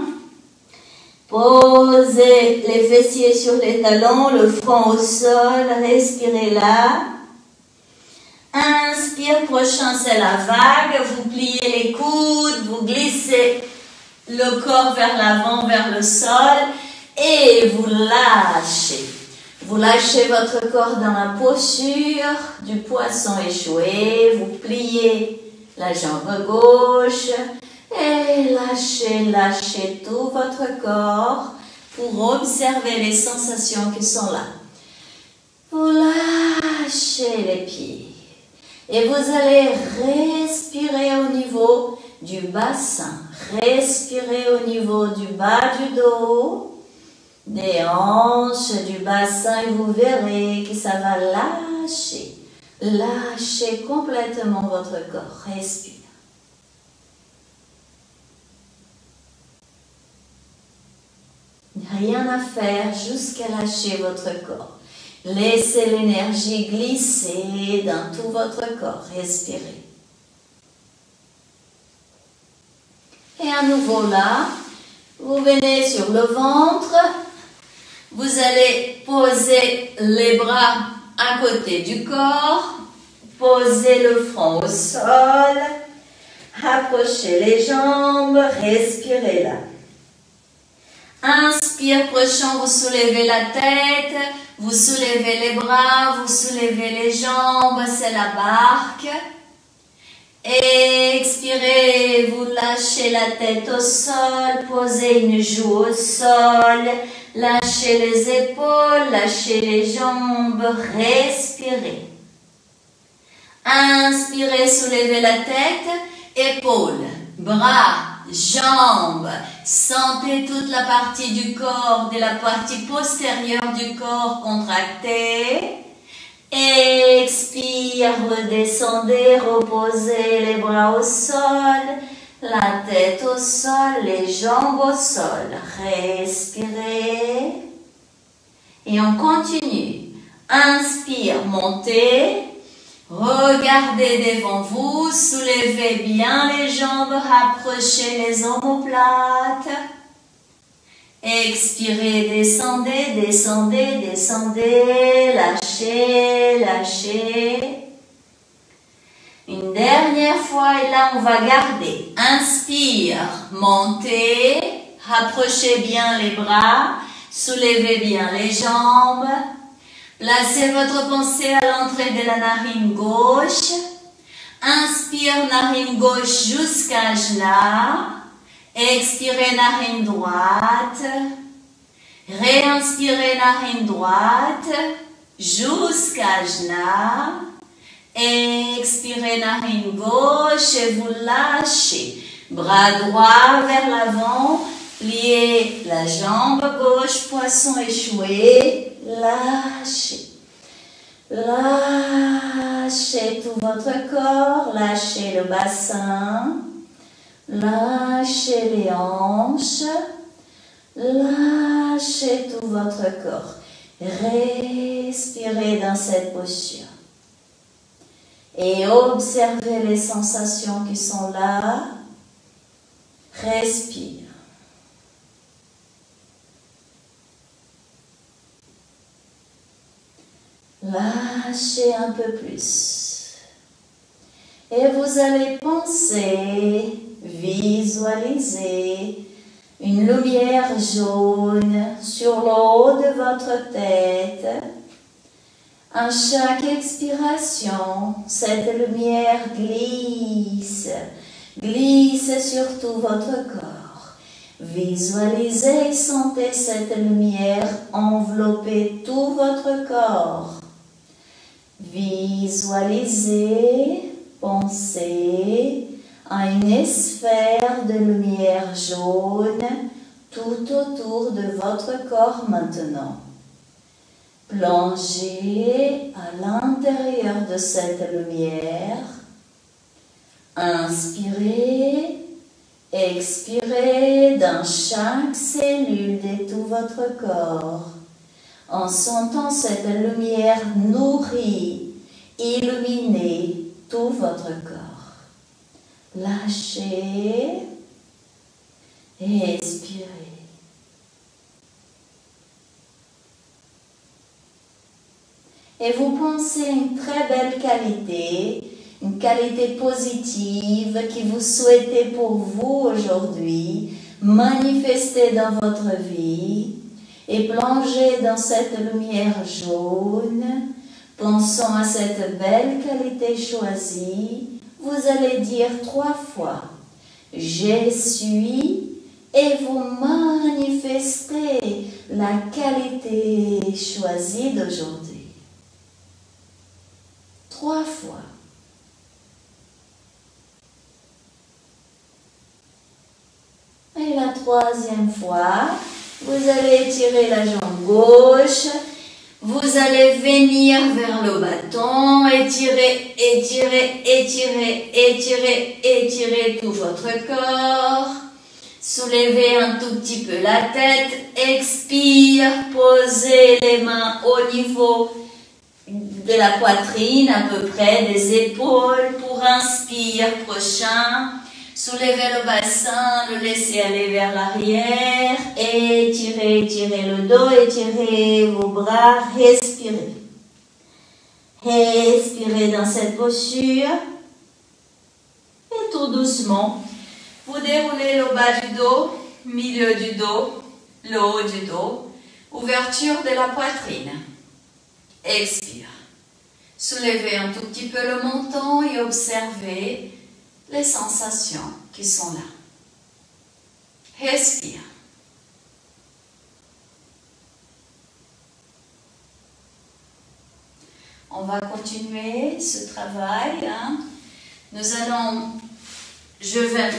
Posez les fessiers sur les talons, le front au sol, respirez là. Inspire, prochain c'est la vague, vous pliez les coudes, vous glissez le corps vers l'avant, vers le sol et vous lâchez. Vous lâchez votre corps dans la posture du poisson échoué, vous pliez la jambe gauche et lâchez, lâchez tout votre corps pour observer les sensations qui sont là. Vous lâchez les pieds. Et vous allez respirer au niveau du bassin, respirer au niveau du bas du dos, des hanches, du bassin, et vous verrez que ça va lâcher, lâcher complètement votre corps. Respire. Rien à faire jusqu'à lâcher votre corps. Laissez l'énergie glisser dans tout votre corps. Respirez. Et à nouveau là, vous venez sur le ventre. Vous allez poser les bras à côté du corps. Posez le front au sol. Rapprochez les jambes. Respirez là. Inspire, prochain, vous soulevez la tête, vous soulevez les bras, vous soulevez les jambes, c'est la barque. Expirez, vous lâchez la tête au sol, posez une joue au sol, lâchez les épaules, lâchez les jambes, respirez. Inspirez, soulevez la tête, épaules, bras, jambes, sentez toute la partie du corps, de la partie postérieure du corps contractée. Expire, redescendez, reposez les bras au sol, la tête au sol, les jambes au sol. Respirez. Et on continue. Inspire, montez. Regardez devant vous, soulevez bien les jambes, rapprochez les omoplates. Expirez, descendez, descendez, descendez, lâchez, lâchez. Une dernière fois et là on va garder. Inspire, montez, Rapprochez bien les bras, soulevez bien les jambes. Placez votre pensée à l'entrée de la narine gauche. Inspire narine gauche jusqu'à Ajna. Expirez narine droite. Réinspirez narine droite jusqu'à Ajna. Expirez narine gauche et vous lâchez. Bras droit vers l'avant. Pliez la jambe gauche, poisson échoué. Lâchez. Lâchez tout votre corps. Lâchez le bassin. Lâchez les hanches. Lâchez tout votre corps. Respirez dans cette posture. Et observez les sensations qui sont là. Respire. Lâchez un peu plus. Et vous allez penser, visualiser une lumière jaune sur le haut de votre tête. À chaque expiration, cette lumière glisse, glisse sur tout votre corps. Visualisez et sentez cette lumière envelopper tout votre corps. Visualisez, pensez à une sphère de lumière jaune tout autour de votre corps maintenant. Plongez à l'intérieur de cette lumière. Inspirez, expirez dans chaque cellule de tout votre corps. En sentant cette lumière nourrir, illuminer tout votre corps. Lâchez et expirez. Et vous pensez à une très belle qualité, une qualité positive que vous souhaitez pour vous aujourd'hui, manifester dans votre vie. Et plongez dans cette lumière jaune, pensant à cette belle qualité choisie, vous allez dire 3 fois « Je suis » et vous manifestez la qualité choisie d'aujourd'hui. 3 fois. Et la 3e fois, vous allez étirer la jambe gauche, vous allez venir vers le bâton, étirer, étirer, étirer, étirer, étirer tout votre corps. Soulevez un tout petit peu la tête, expire, posez les mains au niveau de la poitrine, à peu près des épaules pour inspire prochain. Soulevez le bassin, le laissez aller vers l'arrière, étirez, étirez le dos, étirez vos bras, respirez. Respirez dans cette posture et tout doucement, vous déroulez le bas du dos, milieu du dos, le haut du dos, ouverture de la poitrine. Expire. Soulevez un tout petit peu le menton et observez les sensations qui sont là. Respire. On va continuer ce travail. Je vais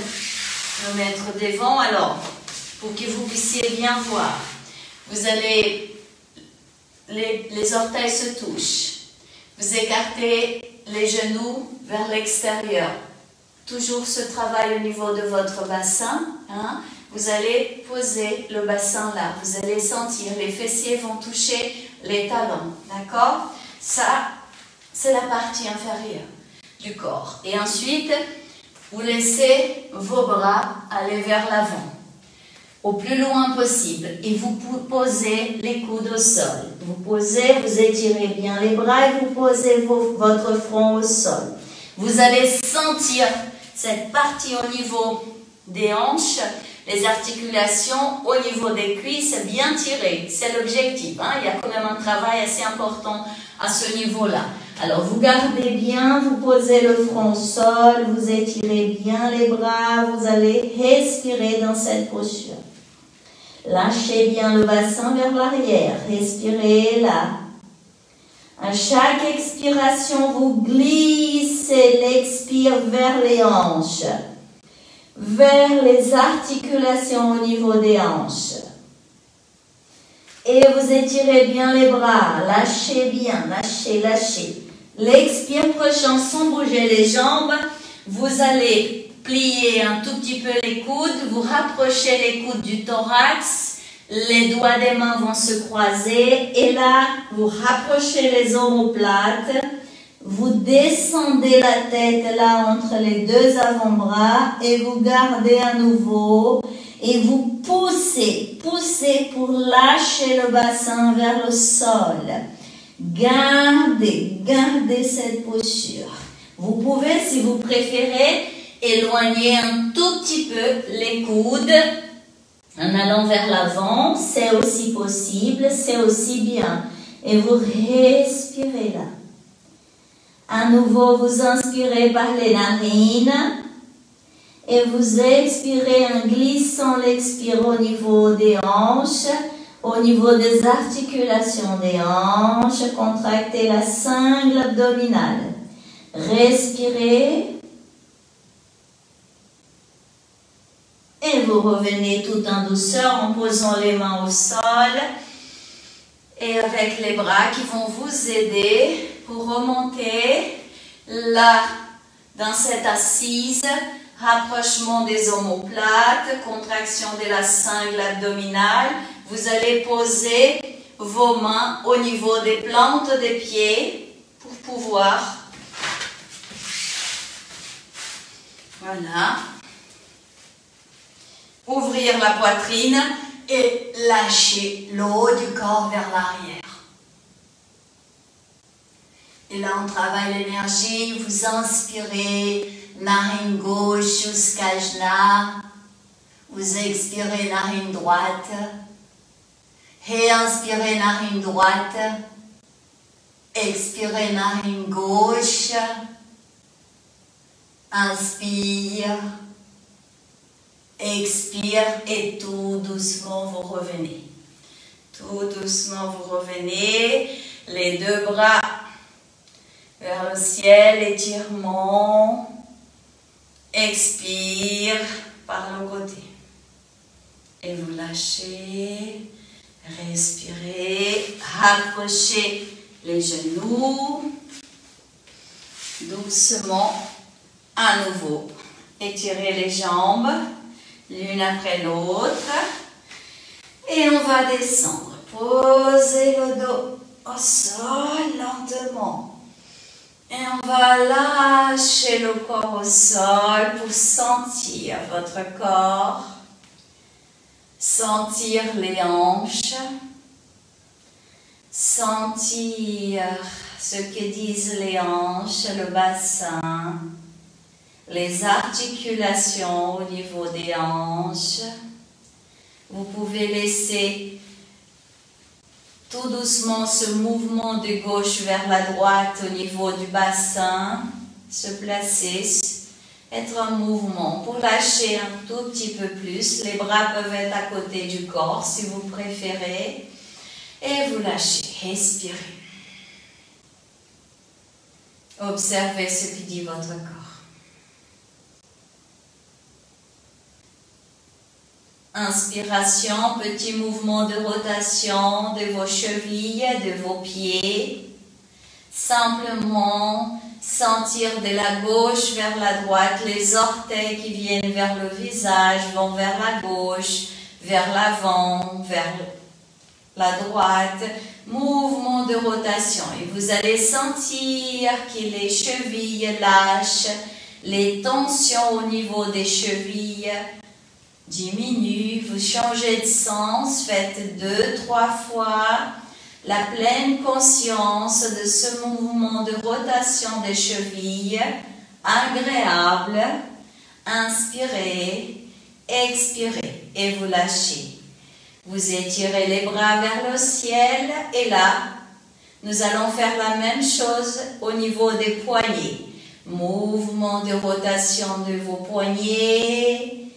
me mettre devant. Alors, pour que vous puissiez bien voir, vous allez, les orteils se touchent. Vous écartez les genoux vers l'extérieur. Toujours ce travail au niveau de votre bassin. Vous allez poser le bassin là. Vous allez sentir, les fessiers vont toucher les talons. D'accord? Ça, c'est la partie inférieure du corps. Et ensuite, vous laissez vos bras aller vers l'avant, au plus loin possible. Et vous posez les coudes au sol. Vous posez, vous étirez bien les bras et vous posez votre front au sol. Vous allez sentir cette partie au niveau des hanches les articulations au niveau des cuisses bien tirées. C'est l'objectif. Hein? Il y a quand même un travail assez important à ce niveau-là. Alors, vous gardez bien, vous posez le front au sol, vous étirez bien les bras, vous allez respirer dans cette posture. Lâchez bien le bassin vers l'arrière, respirez là. À chaque expiration, vous glissez l'expire vers les hanches, vers les articulations au niveau des hanches. Et vous étirez bien les bras, lâchez bien, lâchez, lâchez. L'expire prochain sans bouger les jambes, vous allez plier un tout petit peu les coudes, vous rapprochez les coudes du thorax, les doigts des mains vont se croiser et là, vous rapprochez les omoplates, vous descendez la tête là entre les deux avant-bras et vous gardez à nouveau et vous poussez, poussez pour lâcher le bassin vers le sol. Gardez, gardez cette posture. Vous pouvez, si vous préférez, éloigner un tout petit peu les coudes en allant vers l'avant. C'est aussi possible, c'est aussi bien. Et vous respirez là. À nouveau, vous inspirez par les narines et vous expirez en glissant l'expire au niveau des hanches, au niveau des articulations des hanches. Contractez la cingle abdominale. Respirez. Et vous revenez tout en douceur en posant les mains au sol et avec les bras qui vont vous aider pour remonter là dans cette assise, rapprochement des omoplates, contraction de la cingle abdominale. Vous allez poser vos mains au niveau des plantes des pieds pour pouvoir, voilà, ouvrir la poitrine et lâcher le haut du corps vers l'arrière. Et là, on travaille l'énergie. Vous inspirez, narine gauche jusqu'à genou. Vous expirez, narine droite. Réinspirez, narine droite. Expirez, narine gauche. Inspire. Expire et tout doucement vous revenez. Tout doucement vous revenez. Les deux bras vers le ciel, étirement. Expire par le côté. Et vous lâchez. Respirez. Rapprochez les genoux. Doucement. À nouveau. Étirez les jambes. L'une après l'autre. Et on va descendre. Posez le dos au sol lentement. Et on va lâcher le corps au sol pour sentir votre corps. Sentir les hanches. Sentir ce que disent les hanches, le bassin. Les articulations au niveau des hanches. Vous pouvez laisser tout doucement ce mouvement de gauche vers la droite au niveau du bassin se placer, être en mouvement pour lâcher un tout petit peu plus. Les bras peuvent être à côté du corps si vous préférez. Et vous lâchez, respirez. Observez ce que dit votre corps. Inspiration, petit mouvement de rotation de vos chevilles, de vos pieds. Simplement sentir de la gauche vers la droite, les orteils qui viennent vers le visage vont vers la gauche, vers l'avant, vers la droite. Mouvement de rotation. Et vous allez sentir que les chevilles lâchent, les tensions au niveau des chevilles diminue, vous changez de sens, faites 2-3 fois la pleine conscience de ce mouvement de rotation des chevilles, agréable. Inspirez Expirez et vous lâchez. Vous étirez les bras vers le ciel et là, nous allons faire la même chose au niveau des poignets. Mouvement de rotation de vos poignets.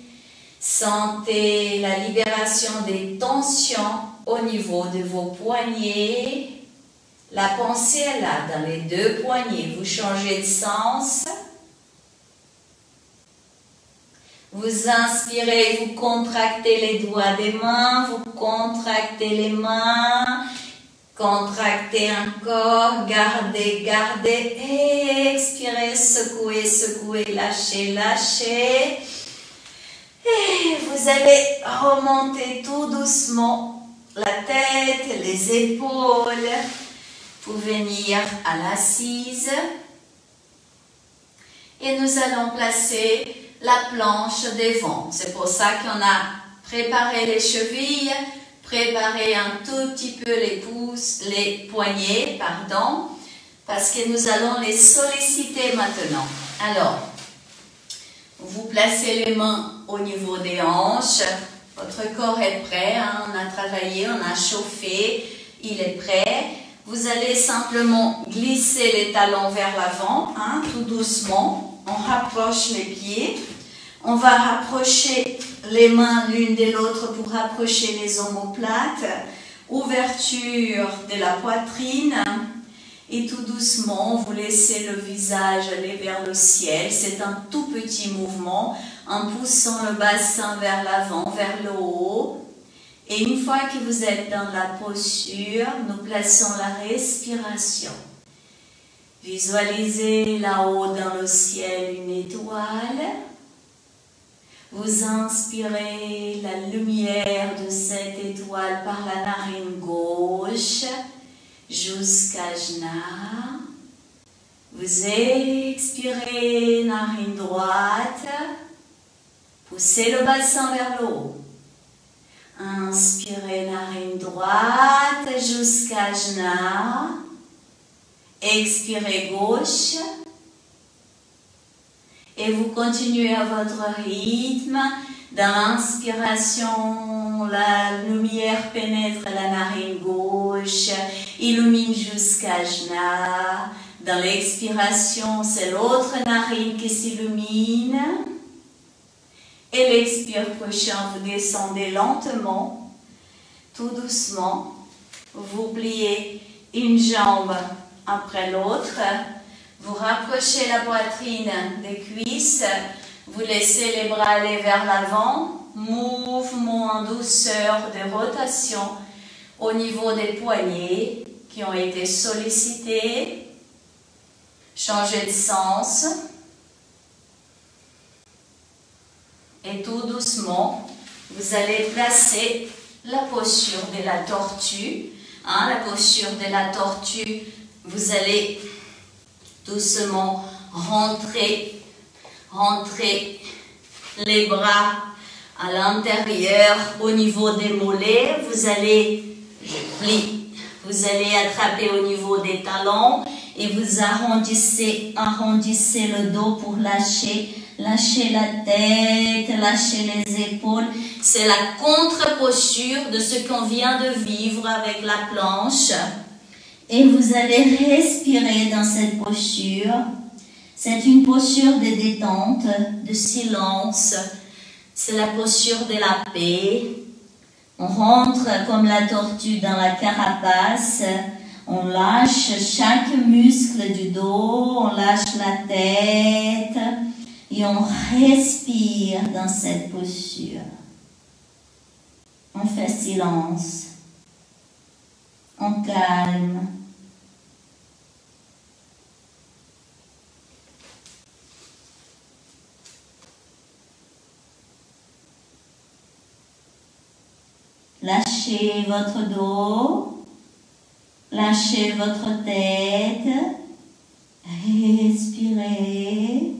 Sentez la libération des tensions au niveau de vos poignets. La pensée est là, dans les deux poignets. Vous changez de sens. Vous inspirez, vous contractez les doigts des mains, vous contractez les mains, contractez encore, gardez, gardez, et expirez, secouez, secouez, lâchez, lâchez. Et vous allez remonter tout doucement la tête, les épaules, pour venir à l'assise. Et nous allons placer la planche devant. C'est pour ça qu'on a préparé les chevilles, préparé un tout petit peu les pouces, les poignets, pardon, parce que nous allons les solliciter maintenant. Alors, vous placez les mains au niveau des hanches. Votre corps est prêt, hein? On a travaillé, on a chauffé, il est prêt. Vous allez simplement glisser les talons vers l'avant, hein, tout doucement. On rapproche les pieds. On va rapprocher les mains l'une de l'autre pour rapprocher les omoplates. Ouverture de la poitrine. Et tout doucement, vous laissez le visage aller vers le ciel. C'est un tout petit mouvement en poussant le bassin vers l'avant, vers le haut. Et une fois que vous êtes dans la posture, nous plaçons la respiration. Visualisez là-haut dans le ciel une étoile. Vous inspirez la lumière de cette étoile par la narine gauche jusqu'à Jna. Vous expirez narine droite. Poussez le bassin vers le haut. Inspirez narine droite jusqu'à Jna. Expirez gauche. Et vous continuez à votre rythme. Dans l'inspiration, la lumière pénètre la narine gauche, illumine jusqu'à Jna. Dans l'expiration, c'est l'autre narine qui s'illumine. Et l'expire prochain, vous descendez lentement, tout doucement. Vous pliez une jambe après l'autre. Vous rapprochez la poitrine des cuisses. Vous laissez les bras aller vers l'avant. Mouvement en douceur de rotation au niveau des poignets qui ont été sollicités. Changez de sens. Et tout doucement, vous allez placer la posture de la tortue. Hein, la posture de la tortue, vous allez doucement rentrer les bras à l'intérieur au niveau des mollets. Vous allez attraper au niveau des talons et vous arrondissez le dos pour lâcher la tête, lâcher les épaules. C'est la contre-posture de ce qu'on vient de vivre avec la planche. Et vous allez respirer dans cette posture. C'est une posture de détente, de silence. C'est la posture de la paix. On rentre comme la tortue dans la carapace. On lâche chaque muscle du dos. On lâche la tête. Et on respire dans cette posture. On fait silence. On calme. Lâchez votre dos, lâchez votre tête, respirez.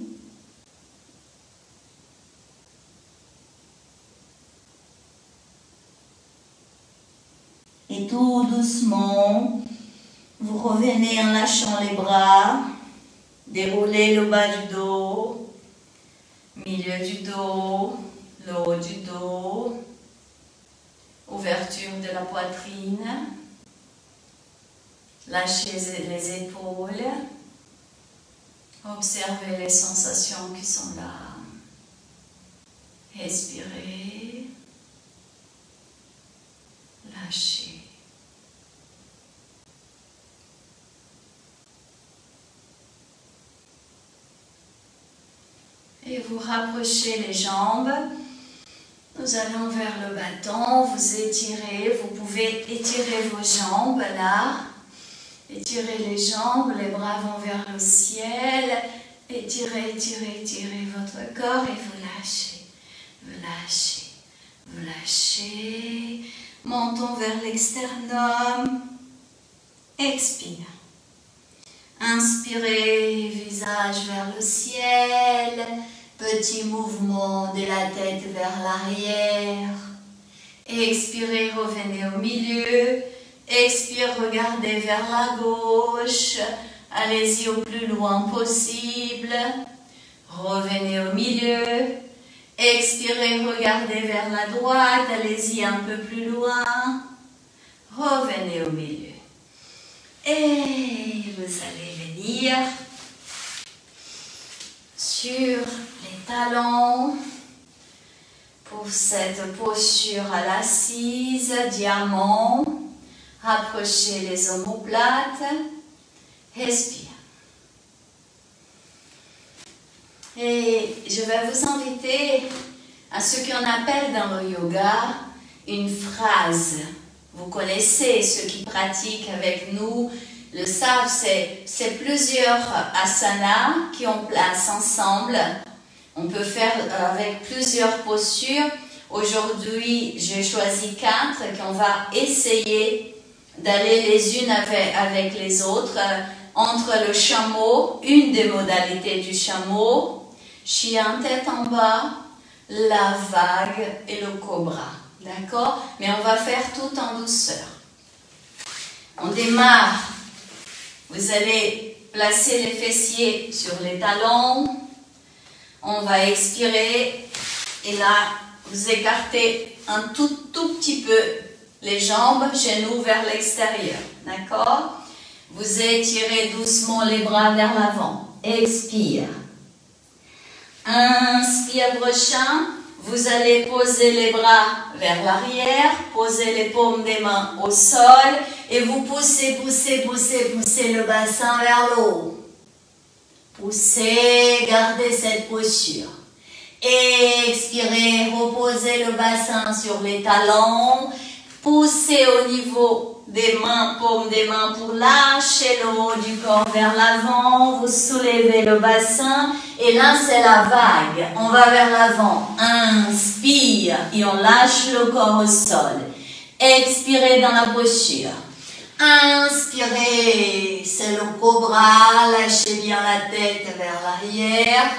Et tout doucement, vous revenez en lâchant les bras, déroulez le bas du dos, milieu du dos, le haut du dos, ouverture de la poitrine, lâchez les épaules, observez les sensations qui sont là, expirez, lâchez. Et vous rapprochez les jambes. Nous allons vers le bâton, vous étirez, vous pouvez étirer vos jambes là. Étirez les jambes, les bras vont vers le ciel. Étirez, étirez, étirez votre corps et vous lâchez. Vous lâchez, vous lâchez. Menton vers l'externum. Expire. Inspirez, visage vers le ciel. Petit mouvement de la tête vers l'arrière. Expirez, revenez au milieu. Expire, regardez vers la gauche. Allez-y au plus loin possible. Revenez au milieu. Expirez, regardez vers la droite. Allez-y un peu plus loin. Revenez au milieu. Et vous allez venir sur les talons pour cette posture à l'assise, diamant. Rapprochez les omoplates. Respire. Et je vais vous inviter à ce qu'on appelle dans le yoga une phrase. Vous connaissez, ceux qui pratiquent avec nous le savent, c'est plusieurs asanas qui ont place ensemble. On peut faire avec plusieurs postures. Aujourd'hui, j'ai choisi 4 qu'on va essayer d'aller les unes avec les autres. Entre le chameau, une des modalités du chameau, chien tête en bas, la vague et le cobra. D'accord? Mais on va faire tout en douceur. On démarre. Vous allez placer les fessiers sur les talons. On va expirer. Et là, vous écartez un tout petit peu les jambes, genoux vers l'extérieur. D'accord? Vous étirez doucement les bras vers l'avant. Expire. Inspire prochain. Vous allez poser les bras vers l'arrière, posez les paumes des mains au sol et vous poussez, poussez, poussez, poussez le bassin vers le haut. Poussez, gardez cette posture. Expirez, reposez le bassin sur les talons. Poussez au niveau des mains, paumes des mains pour lâcher le haut du corps vers l'avant. Vous soulevez le bassin et là c'est la vague. On va vers l'avant. Inspire et on lâche le corps au sol. Expirez dans la posture. Inspirez, c'est le cobra. Lâchez bien la tête vers l'arrière.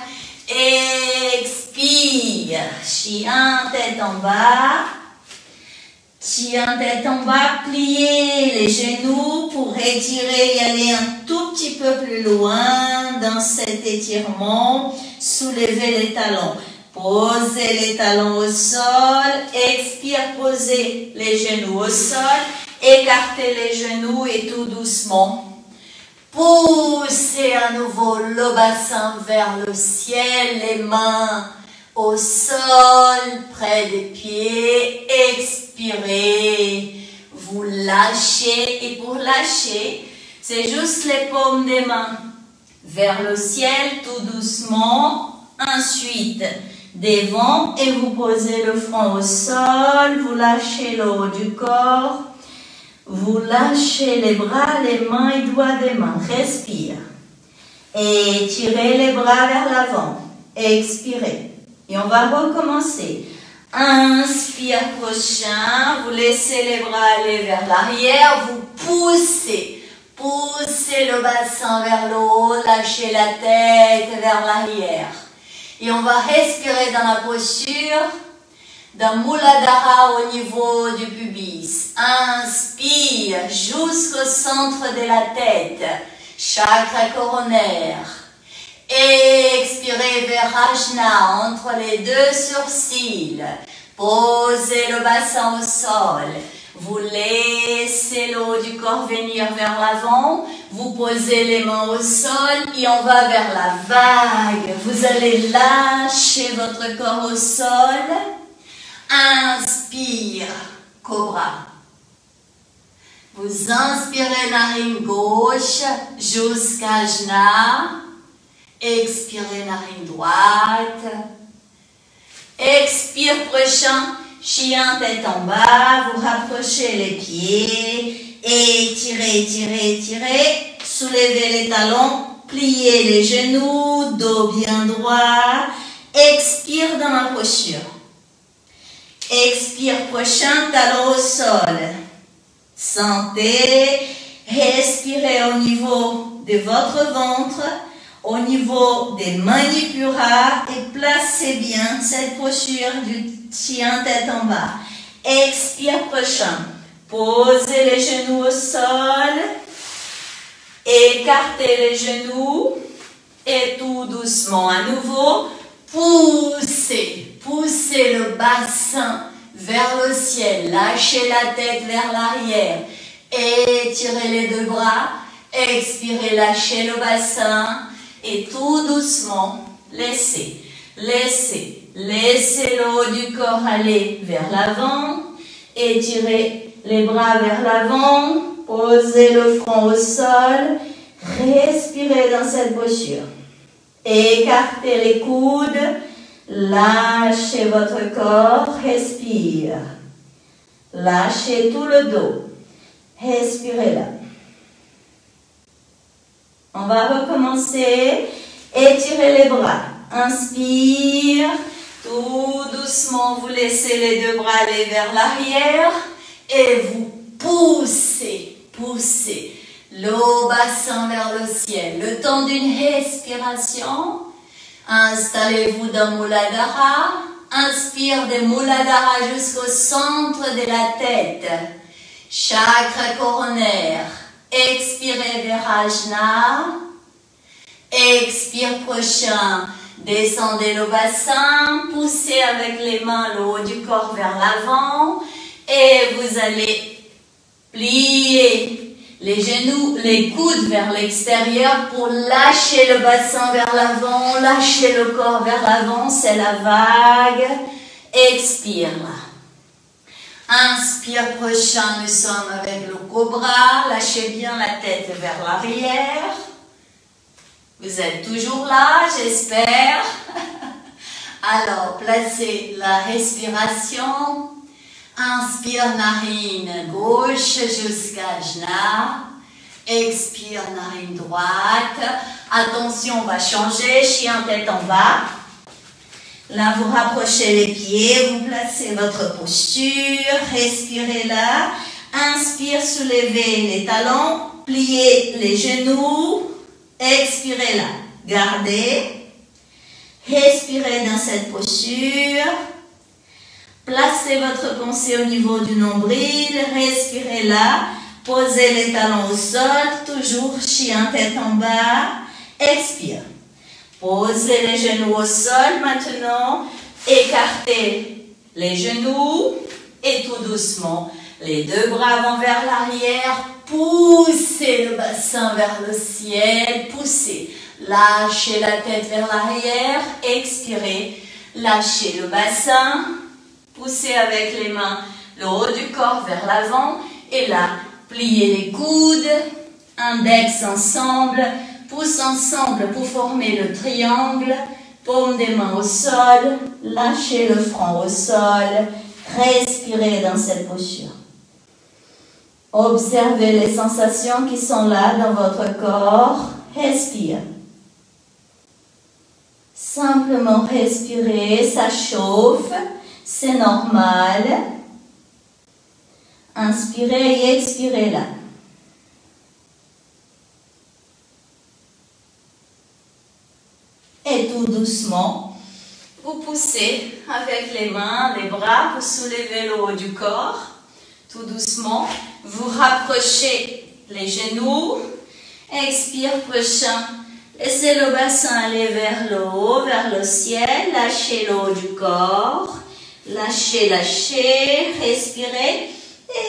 Expire, chien tête en bas. Chien tête en bas, pliez les genoux pour étirer et aller un tout petit peu plus loin dans cet étirement. Soulevez les talons. Posez les talons au sol. Expire, posez les genoux au sol. Écartez les genoux et tout doucement. Poussez à nouveau le bassin vers le ciel, les mains au sol, près des pieds. Expirez, vous lâchez et pour lâcher, c'est juste les paumes des mains vers le ciel tout doucement. Ensuite, devant et vous posez le front au sol, vous lâchez le haut du corps, vous lâchez les bras, les mains et doigts des mains. Respire. Et tirez les bras vers l'avant. Expirez. Et on va recommencer. Inspire prochain. Vous laissez les bras aller vers l'arrière. Vous poussez. Poussez le bassin vers le haut. Lâchez la tête vers l'arrière. Et on va respirer dans la posture d'un Muladhara au niveau du pubis. Inspire jusqu'au centre de la tête. Chakra coronaire. Expirez Expirez Virajna entre les deux sourcils. Posez le bassin au sol. Vous laissez le haut du corps venir vers l'avant. Vous posez les mains au sol et on va vers la vague. Vous allez lâcher votre corps au sol. Inspire, cobra. Vous inspirez narine gauche jusqu'à Ajna. Expirez narine droite. Expire prochain, chien tête en bas. Vous rapprochez les pieds. Étirez, étirez, étirez. Soulevez les talons. Pliez les genoux. Dos bien droit. Expire dans la posture. Expire prochain, talon au sol. Sentez, respirez au niveau de votre ventre, au niveau des manipura et placez bien cette posture du chien tête en bas. Expire prochain. Posez les genoux au sol. Écartez les genoux. Et tout doucement à nouveau, poussez. Poussez le bassin vers le ciel. Lâchez la tête vers l'arrière. Étirez les deux bras. Expirez, lâchez le bassin. Et tout doucement, laissez. Laissez le haut du corps aller vers l'avant. Étirez les bras vers l'avant. Posez le front au sol. Respirez dans cette posture. Écartez les coudes. Lâchez votre corps, respire. Lâchez tout le dos. Respirez là. On va recommencer. Étirez les bras. Inspire. Tout doucement, vous laissez les deux bras aller vers l'arrière. Et vous poussez. Poussez le bassin vers le ciel. Le temps d'une respiration. Installez-vous dans Muladhara. Inspire de Muladhara jusqu'au centre de la tête. Chakra coronaire. Expirez Virajna. Expire prochain. Descendez le bassin. Poussez avec les mains le haut du corps vers l'avant. Et vous allez plier les genoux, les coudes vers l'extérieur pour lâcher le bassin vers l'avant, lâcher le corps vers l'avant, c'est la vague. Expire. Inspire prochain, nous sommes avec le cobra. Lâchez bien la tête vers l'arrière. Vous êtes toujours là, j'espère. Alors, placez la respiration. Inspire narine gauche jusqu'à Ajna. Expire narine droite. Attention, on va changer. Chien tête en bas. Là, vous rapprochez les pieds. Vous placez votre posture. Respirez là. Inspire, soulevez les talons. Pliez les genoux. Expirez là. Gardez. Respirez dans cette posture. Placez votre pensée au niveau du nombril, respirez là, posez les talons au sol, toujours chien tête en bas, expire. Posez les genoux au sol maintenant, écartez les genoux et tout doucement, les deux bras vont vers l'arrière, poussez le bassin vers le ciel, poussez, lâchez la tête vers l'arrière, expirez, lâchez le bassin. Poussez avec les mains le haut du corps vers l'avant. Et là, pliez les coudes. Index ensemble. Pouces ensemble pour former le triangle. Paume des mains au sol. Lâchez le front au sol. Respirez dans cette posture. Observez les sensations qui sont là dans votre corps. Respire. Simplement respirer, ça chauffe. C'est normal. Inspirez et expirez là. Et tout doucement, vous poussez avec les mains, les bras pour soulever le haut du corps. Tout doucement, vous rapprochez les genoux. Expire prochain. Laissez le bassin aller vers le haut, vers le ciel. Lâchez le haut du corps. Lâchez, lâchez. Respirez.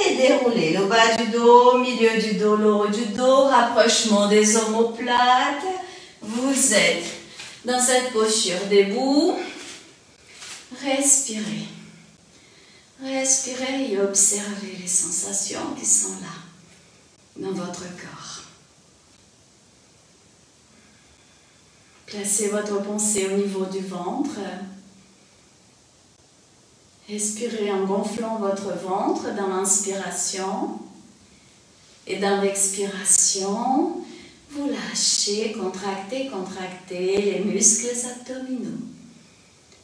Et déroulez le bas du dos, milieu du dos, le haut du dos. Rapprochement des omoplates. Vous êtes dans cette posture debout. Respirez. Respirez et observez les sensations qui sont là, dans votre corps. Placez votre pensée au niveau du ventre. Respirez en gonflant votre ventre dans l'inspiration. Et dans l'expiration, vous lâchez, contractez, contractez les muscles abdominaux.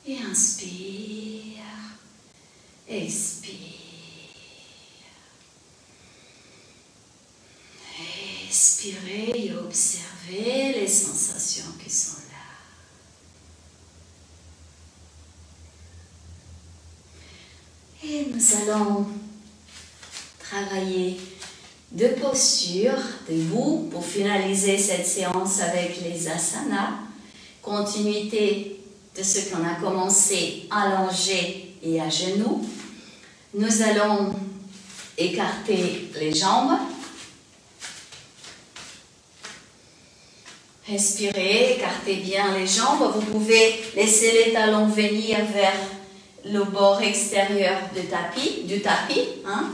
Et inspire, expire. Expirez et observez les sensations qui sont là. Et nous allons travailler deux postures debout pour finaliser cette séance avec les asanas. Continuité de ce qu'on a commencé allongé et à genoux. Nous allons écarter les jambes. Respirez, écartez bien les jambes. Vous pouvez laisser les talons venir vers le bord extérieur du tapis,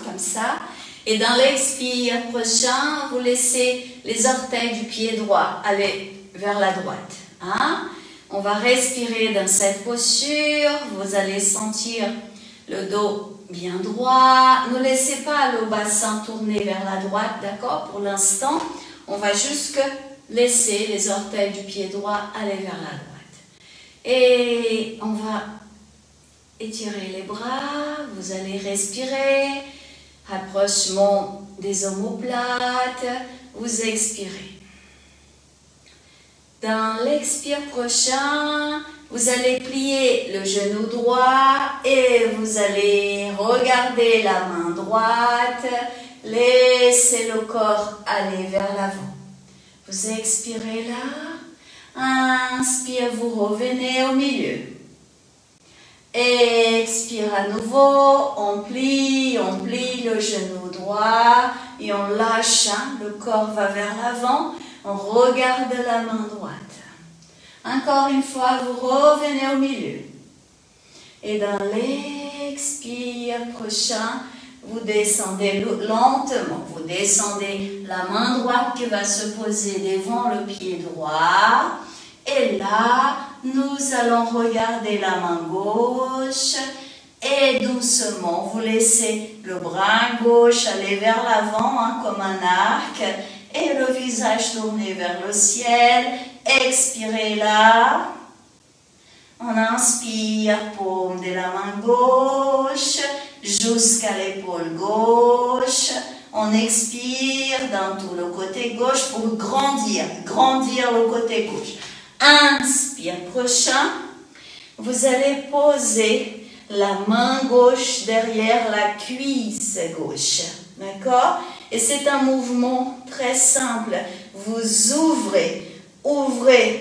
comme ça. Et dans l'expire prochain, vous laissez les orteils du pied droit aller vers la droite. On va respirer dans cette posture. Vous allez sentir le dos bien droit. Ne laissez pas le bassin tourner vers la droite, d'accord? Pour l'instant, on va juste laisser les orteils du pied droit aller vers la droite. Et on va étirer les bras. Vous allez respirer. Rapprochement des omoplates. Vous expirez. Dans l'expire prochain, vous allez plier le genou droit et vous allez regarder la main droite. Laissez le corps aller vers l'avant. Vous expirez là. Inspire, vous revenez au milieu. Expire à nouveau. On plie le genou droit et on lâche. Le corps va vers l'avant. On regarde la main droite. Encore une fois, vous revenez au milieu. Et dans l'expire prochain, vous descendez lentement. Vous descendez la main droite qui va se poser devant le pied droit. Et là, nous allons regarder la main gauche. Et doucement, vous laissez le bras gauche aller vers l'avant comme un arc. Et le visage tourné vers le ciel. Expirez là. On inspire, paume de la main gauche jusqu'à l'épaule gauche. On expire dans tout le côté gauche pour grandir le côté gauche. Inspire, prochain. Vous allez poser la main gauche derrière la cuisse gauche. D'accord? Et c'est un mouvement très simple. Vous ouvrez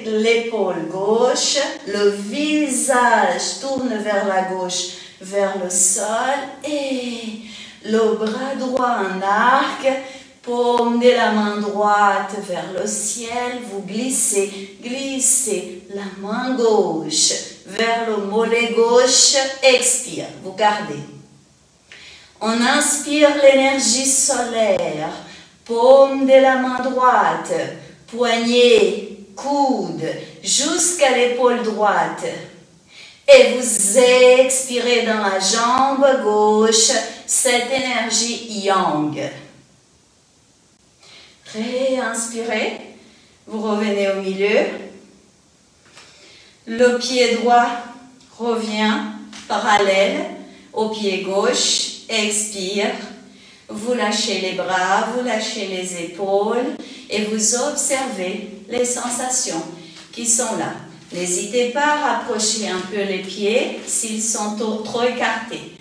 l'épaule gauche, le visage tourne vers la gauche, vers le sol et le bras droit en arc, paume de la main droite vers le ciel, vous glissez la main gauche vers le mollet gauche, expire, vous gardez. On inspire l'énergie solaire, paume de la main droite, poignet, coude, jusqu'à l'épaule droite. Et vous expirez dans la jambe gauche, cette énergie yang. Réinspirez, vous revenez au milieu. Le pied droit revient parallèle au pied gauche. Expire, vous lâchez les bras, vous lâchez les épaules et vous observez les sensations qui sont là. N'hésitez pas à rapprocher un peu les pieds s'ils sont trop écartés.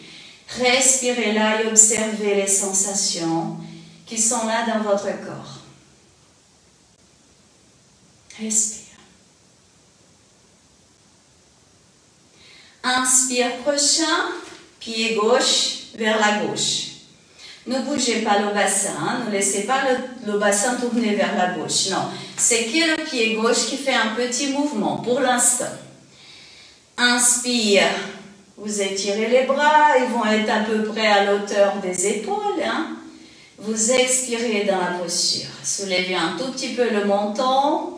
Respirez là et observez les sensations qui sont là dans votre corps. Respire. Inspire prochain, pied gauche vers la gauche. Ne bougez pas le bassin, hein, ne laissez pas le bassin tourner vers la gauche. Non, c'est que le pied gauche qui fait un petit mouvement pour l'instant. Inspire, vous étirez les bras, ils vont être à peu près à l'auteur des épaules. Hein. Vous expirez dans la posture. Soulevez un tout petit peu le menton.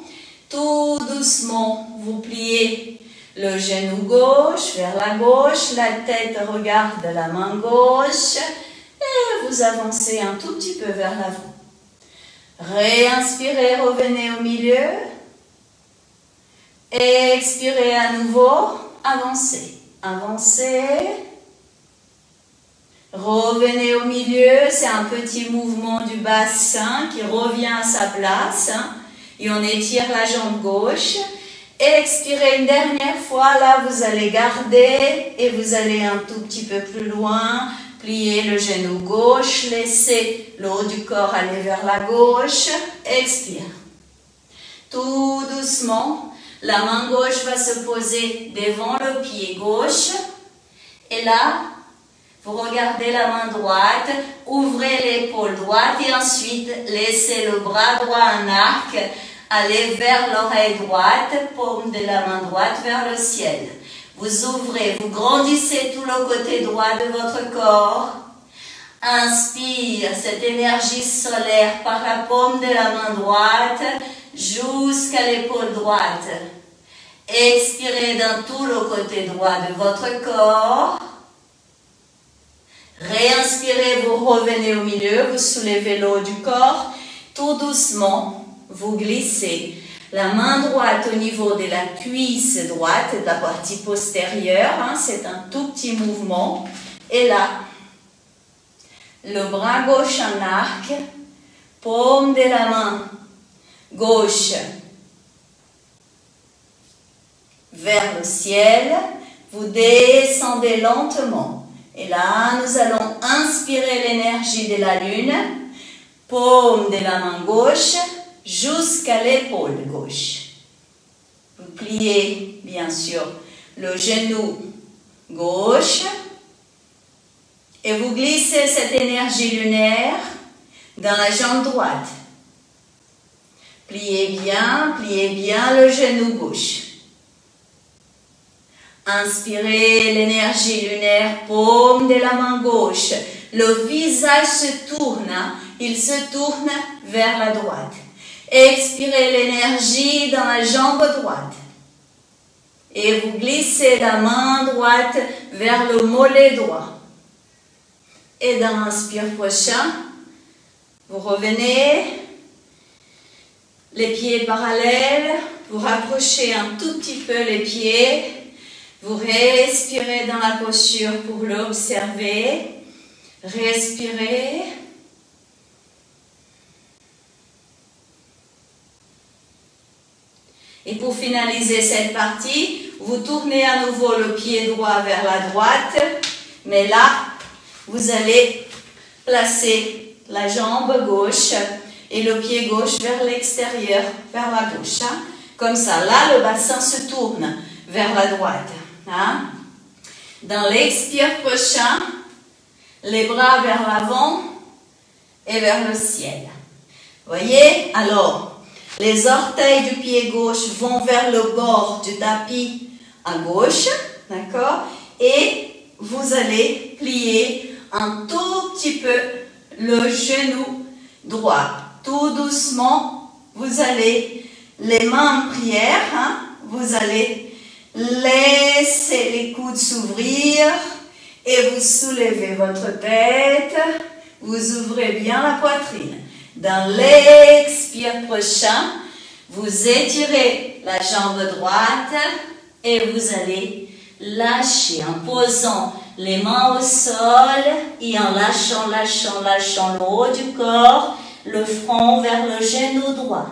Tout doucement, vous pliez le genou gauche vers la gauche. La tête regarde la main gauche. Et vous avancez un tout petit peu vers l'avant. Réinspirez, revenez au milieu. Expirez à nouveau. Avancez. Avancez. Revenez au milieu. C'est un petit mouvement du bassin qui revient à sa place. Et on étire la jambe gauche. Expirez une dernière fois. Là, vous allez garder et vous allez un tout petit peu plus loin. Pliez le genou gauche. Laissez le haut du corps aller vers la gauche. Expire. Tout doucement. La main gauche va se poser devant le pied gauche. Et là, vous regardez la main droite. Ouvrez l'épaule droite et ensuite laissez le bras droit en arc. Allez vers l'oreille droite, paume de la main droite vers le ciel. Vous ouvrez, vous grandissez tout le côté droit de votre corps. Inspire cette énergie solaire par la paume de la main droite jusqu'à l'épaule droite. Expirez dans tout le côté droit de votre corps. Réinspirez, vous revenez au milieu, vous soulevez le haut du corps. Tout doucement, vous glissez la main droite au niveau de la cuisse droite, de la partie postérieure. Hein, c'est un tout petit mouvement. Et là, le bras gauche en arc, paume de la main gauche vers le ciel. Vous descendez lentement. Et là, nous allons inspirer l'énergie de la lune, paume de la main gauche, jusqu'à l'épaule gauche. Vous pliez, bien sûr, le genou gauche et vous glissez cette énergie lunaire dans la jambe droite. Pliez bien le genou gauche. Inspirez l'énergie lunaire, paume de la main gauche. Le visage se tourne, il se tourne vers la droite. Expirez l'énergie dans la jambe droite. Et vous glissez la main droite vers le mollet droit. Et dans l'inspire prochain, vous revenez, les pieds parallèles, vous rapprochez un tout petit peu les pieds, vous respirez dans la posture pour l'observer, respirez. Et pour finaliser cette partie, vous tournez à nouveau le pied droit vers la droite, mais là, vous allez placer la jambe gauche et le pied gauche vers l'extérieur, vers la gauche. Hein. Comme ça, là, le bassin se tourne vers la droite. Hein. Dans l'expire prochain, les bras vers l'avant et vers le ciel. Voyez? Alors, les orteils du pied gauche vont vers le bord du tapis à gauche, d'accord? Et vous allez plier un tout petit peu le genou droit. Tout doucement, vous allez, les mains en prière, hein? Vous allez laisser les coudes s'ouvrir et vous soulevez votre tête. Vous ouvrez bien la poitrine. Dans l'expire prochain, vous étirez la jambe droite et vous allez lâcher en posant les mains au sol et en lâchant le haut du corps, le front vers le genou droit.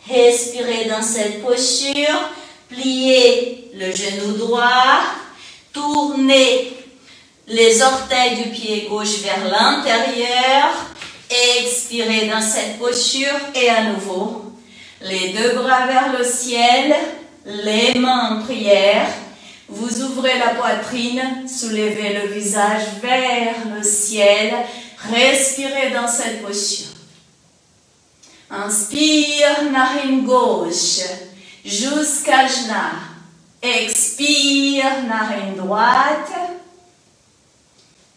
Respirez dans cette posture, pliez le genou droit, tournez les orteils du pied gauche vers l'intérieur. Expirez dans cette posture et à nouveau, les deux bras vers le ciel, les mains en prière. Vous Ouvrez la poitrine, soulevez le visage vers le ciel. Respirez dans cette posture. Inspire, narine gauche, jusqu'à genou. Expire, narine droite.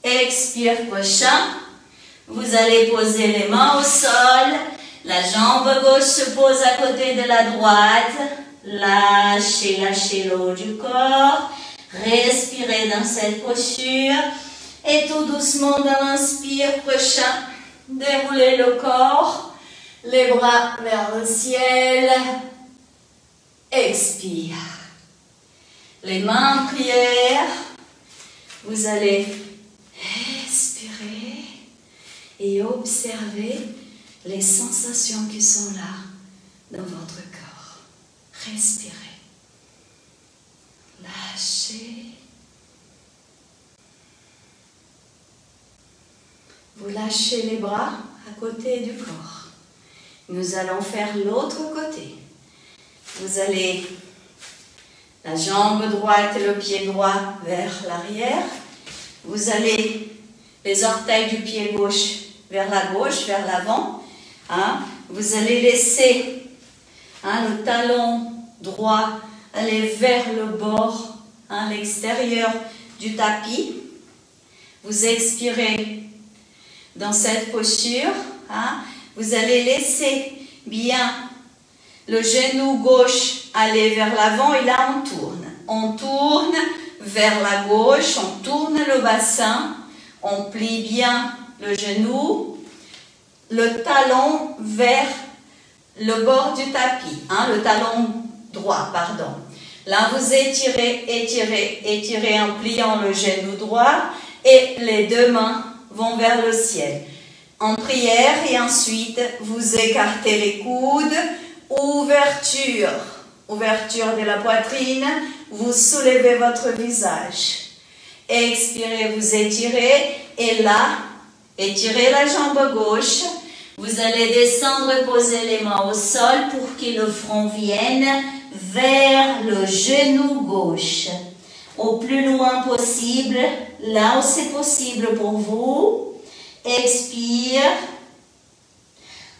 Expire, prochain. Vous allez poser les mains au sol. La jambe gauche se pose à côté de la droite. Lâchez, lâchez le haut du corps. Respirez dans cette posture. Et tout doucement dans l'inspire, prochain. Déroulez le corps. Les bras vers le ciel. Expire. Les mains en prière. Vous allez respirer et observer les sensations qui sont là dans votre corps. Respirez. Lâchez. Vous lâchez les bras à côté du corps. Nous allons faire l'autre côté. Vous allez la jambe droite et le pied droit vers l'arrière. Vous allez les orteils du pied gauche vers la gauche, vers l'avant. Vous allez laisser le talon droit aller vers le bord, l'extérieur du tapis. Vous expirez dans cette posture. Vous allez laisser bien le genou gauche aller vers l'avant et là on tourne. On tourne vers la gauche, on tourne le bassin, on plie bien le genou, le talon vers le bord du tapis, le talon droit, pardon. Là vous étirez, étirez, étirez en pliant le genou droit et les deux mains vont vers le ciel. En prière et ensuite vous écartez les coudes, ouverture de la poitrine, vous soulevez votre visage. Expirez, vous étirez et là, étirez la jambe gauche. Vous allez descendre et poser les mains au sol pour que le front vienne vers le genou gauche. Au plus loin possible, là où c'est possible pour vous. Expire.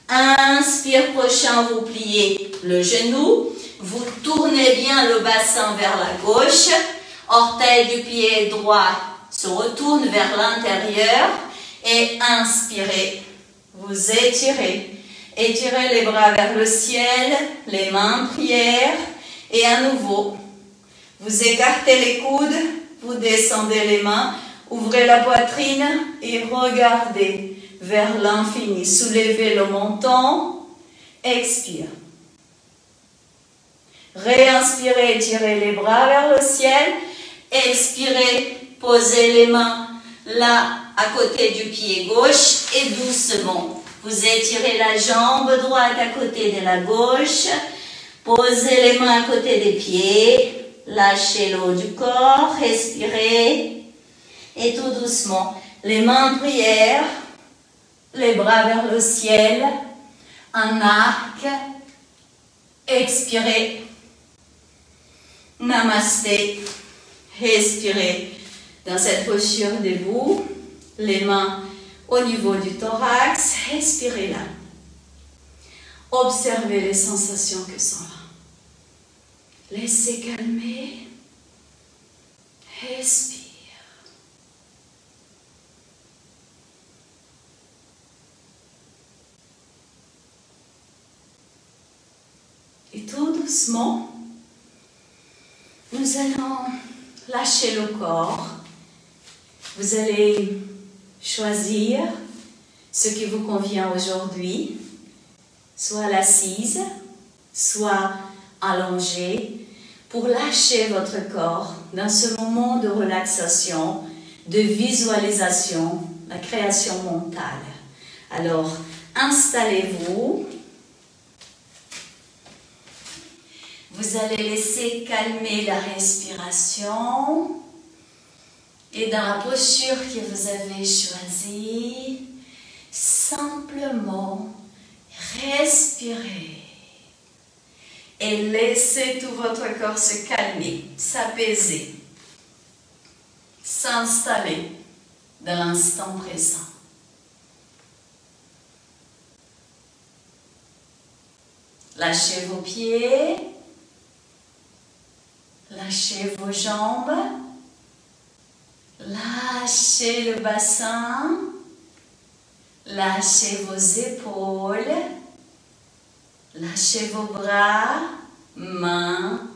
Inspire, prochain, vous pliez le genou. Vous tournez bien le bassin vers la gauche. Orteil du pied droit se retourne vers l'intérieur. Et inspirez. Vous étirez. Étirez les bras vers le ciel. Les mains en prière. Et à nouveau, vous écartez les coudes. Vous descendez les mains. Ouvrez la poitrine et regardez vers l'infini. Soulevez le menton. Expire. Réinspirez, étirez les bras vers le ciel. Expirez, posez les mains là à côté du pied gauche et doucement. Vous étirez la jambe droite à côté de la gauche. Posez les mains à côté des pieds. Lâchez le haut du corps. Respirez. Et tout doucement, les mains en prière. Les bras vers le ciel. Un arc. Expirez. Namasté. Respirez dans cette posture debout. Les mains au niveau du thorax. Respirez là. Observez les sensations qui sont là. Laissez calmer. Respire. Et tout doucement, nous allons lâcher le corps. Vous allez choisir ce qui vous convient aujourd'hui, soit l'assise, soit allongé, pour lâcher votre corps dans ce moment de relaxation, de visualisation, la création mentale. Alors, installez-vous. Vous allez laisser calmer la respiration et dans la posture que vous avez choisie, simplement respirez et laissez tout votre corps se calmer, s'apaiser. s'installer dans l'instant présent. Lâchez vos pieds, lâchez vos jambes, lâchez le bassin, lâchez vos épaules, lâchez vos bras, mains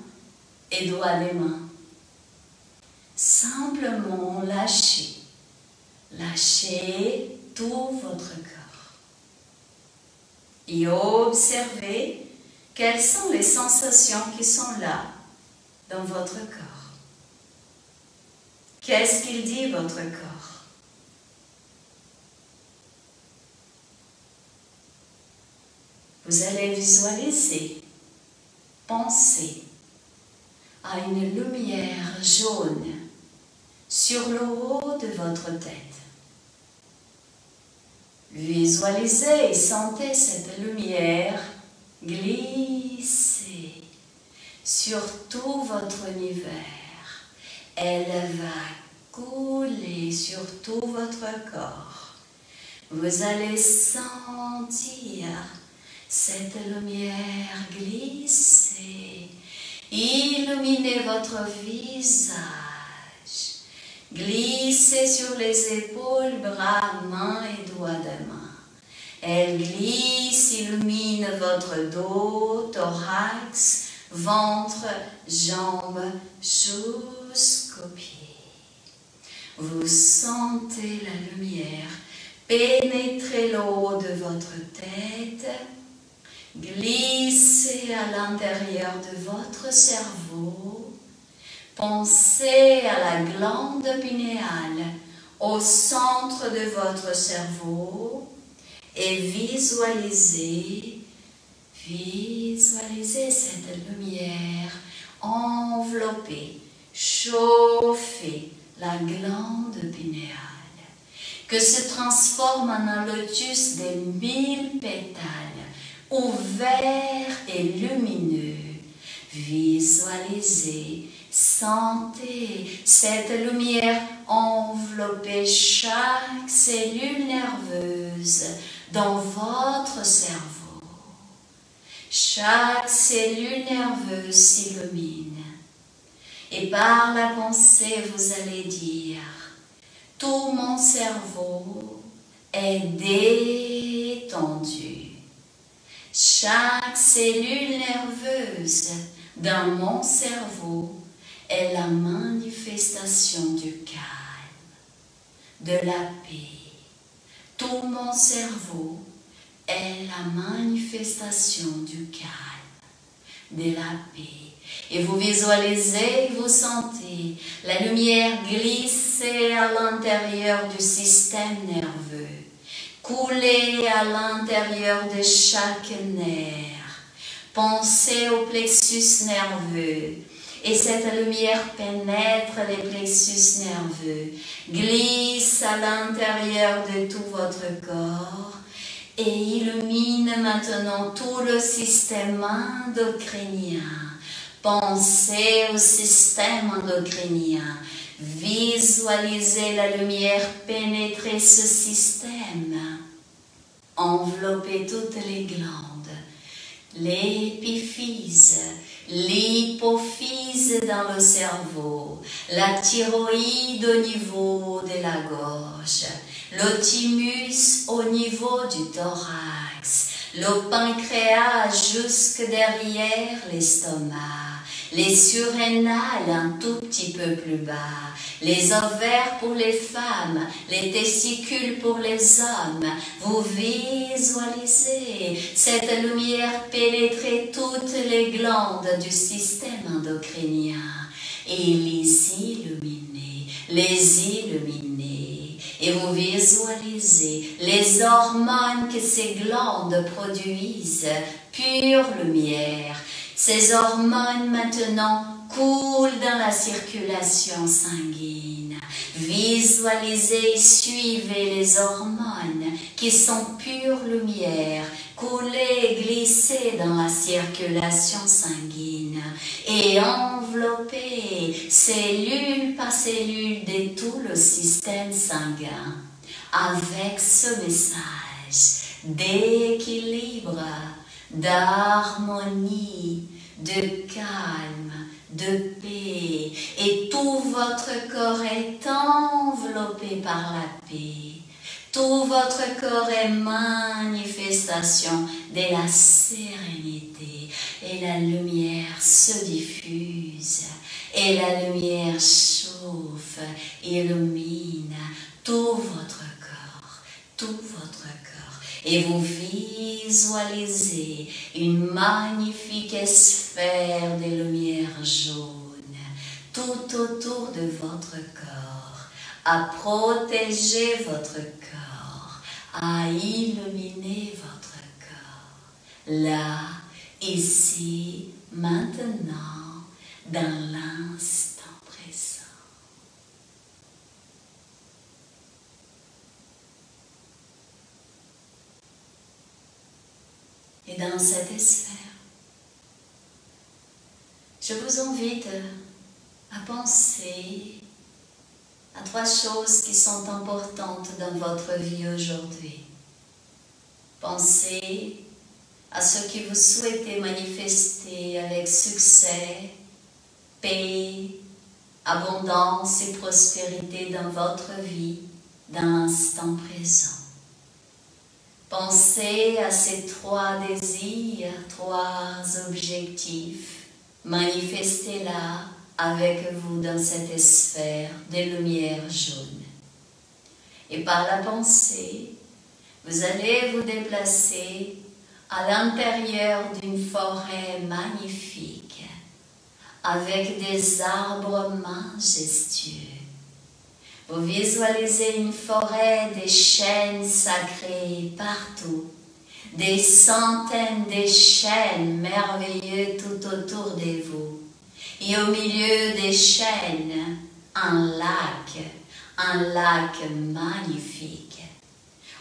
et doigts des mains. Simplement lâchez. Lâchez tout votre corps. Et observez quelles sont les sensations qui sont là dans votre corps. Qu'est-ce qu'il dit votre corps? Vous allez visualiser, penser à une lumière jaune sur le haut de votre tête. Visualisez et sentez cette lumière glisser sur tout votre univers. Elle va couler sur tout votre corps. Vous allez sentir cette lumière glisser, illuminer votre visage, glisser sur les épaules, bras, mains et doigts de main. Elle glisse, illumine votre dos, thorax, ventre, jambes, jusqu'aux pieds. Vous sentez la lumière pénétrer le haut de votre tête, glisser à l'intérieur de votre cerveau. Pensez à la glande pinéale au centre de votre cerveau et visualisez cette lumière envelopper, chauffer la glande pinéale, que se transforme en un lotus des 1000 pétales, ouvert et lumineux. Visualisez, sentez cette lumière envelopper chaque cellule nerveuse dans votre cerveau. Chaque cellule nerveuse s'illumine. Et par la pensée, vous allez dire: tout mon cerveau est détendu. Chaque cellule nerveuse dans mon cerveau est la manifestation du calme, de la paix. Tout mon cerveau est la manifestation du calme, de la paix. Et vous visualisez, vous sentez la lumière glisser à l'intérieur du système nerveux, couler à l'intérieur de chaque nerf. Pensez au plexus nerveux. Et cette lumière pénètre les plexus nerveux, glisse à l'intérieur de tout votre corps et illumine maintenant tout le système endocrinien. Pensez au système endocrinien. Visualisez la lumière pénétrer ce système. Enveloppez toutes les glandes, l'épiphyse, l'hypophyse dans le cerveau, la thyroïde au niveau de la gorge, le thymus au niveau du thorax, le pancréas jusque derrière l'estomac, les surrénales un tout petit peu plus bas, les ovaires pour les femmes, les testicules pour les hommes. Vous visualisez cette lumière pénétrer toutes les glandes du système endocrinien et les illuminer. Et vous visualisez les hormones que ces glandes produisent, pure lumière. Ces hormones maintenant coulent dans la circulation sanguine. Visualisez et suivez les hormones qui sont pure lumière, couler et glisser dans la circulation sanguine. et envelopper cellule par cellule de tout le système sanguin avec ce message d'équilibre, d'harmonie, de calme, de paix, et tout votre corps est enveloppé par la paix. Tout votre corps est manifestation de la sérénité, et la lumière se diffuse, et la lumière chauffe, illumine tout votre corps, et vous visualisez une magnifique sphère de lumière jaune tout autour de votre corps, à protéger votre corps, à illuminer votre corps, là, ici, maintenant, dans l'instant présent. Et dans cette sphère, je vous invite à penser à 3 choses qui sont importantes dans votre vie aujourd'hui. Pensez à ce que vous souhaitez manifester avec succès, paix, abondance et prospérité dans votre vie, dans l'instant présent. Pensez à ces 3 désirs, 3 objectifs. Manifestez-la avec vous dans cette sphère de lumière jaune. Et par la pensée, vous allez vous déplacer à l'intérieur d'une forêt magnifique, avec des arbres majestueux. Vous visualisez une forêt de chênes sacrés partout, des centaines de chênes merveilleux tout autour de vous. Et au milieu des chênes, un lac magnifique.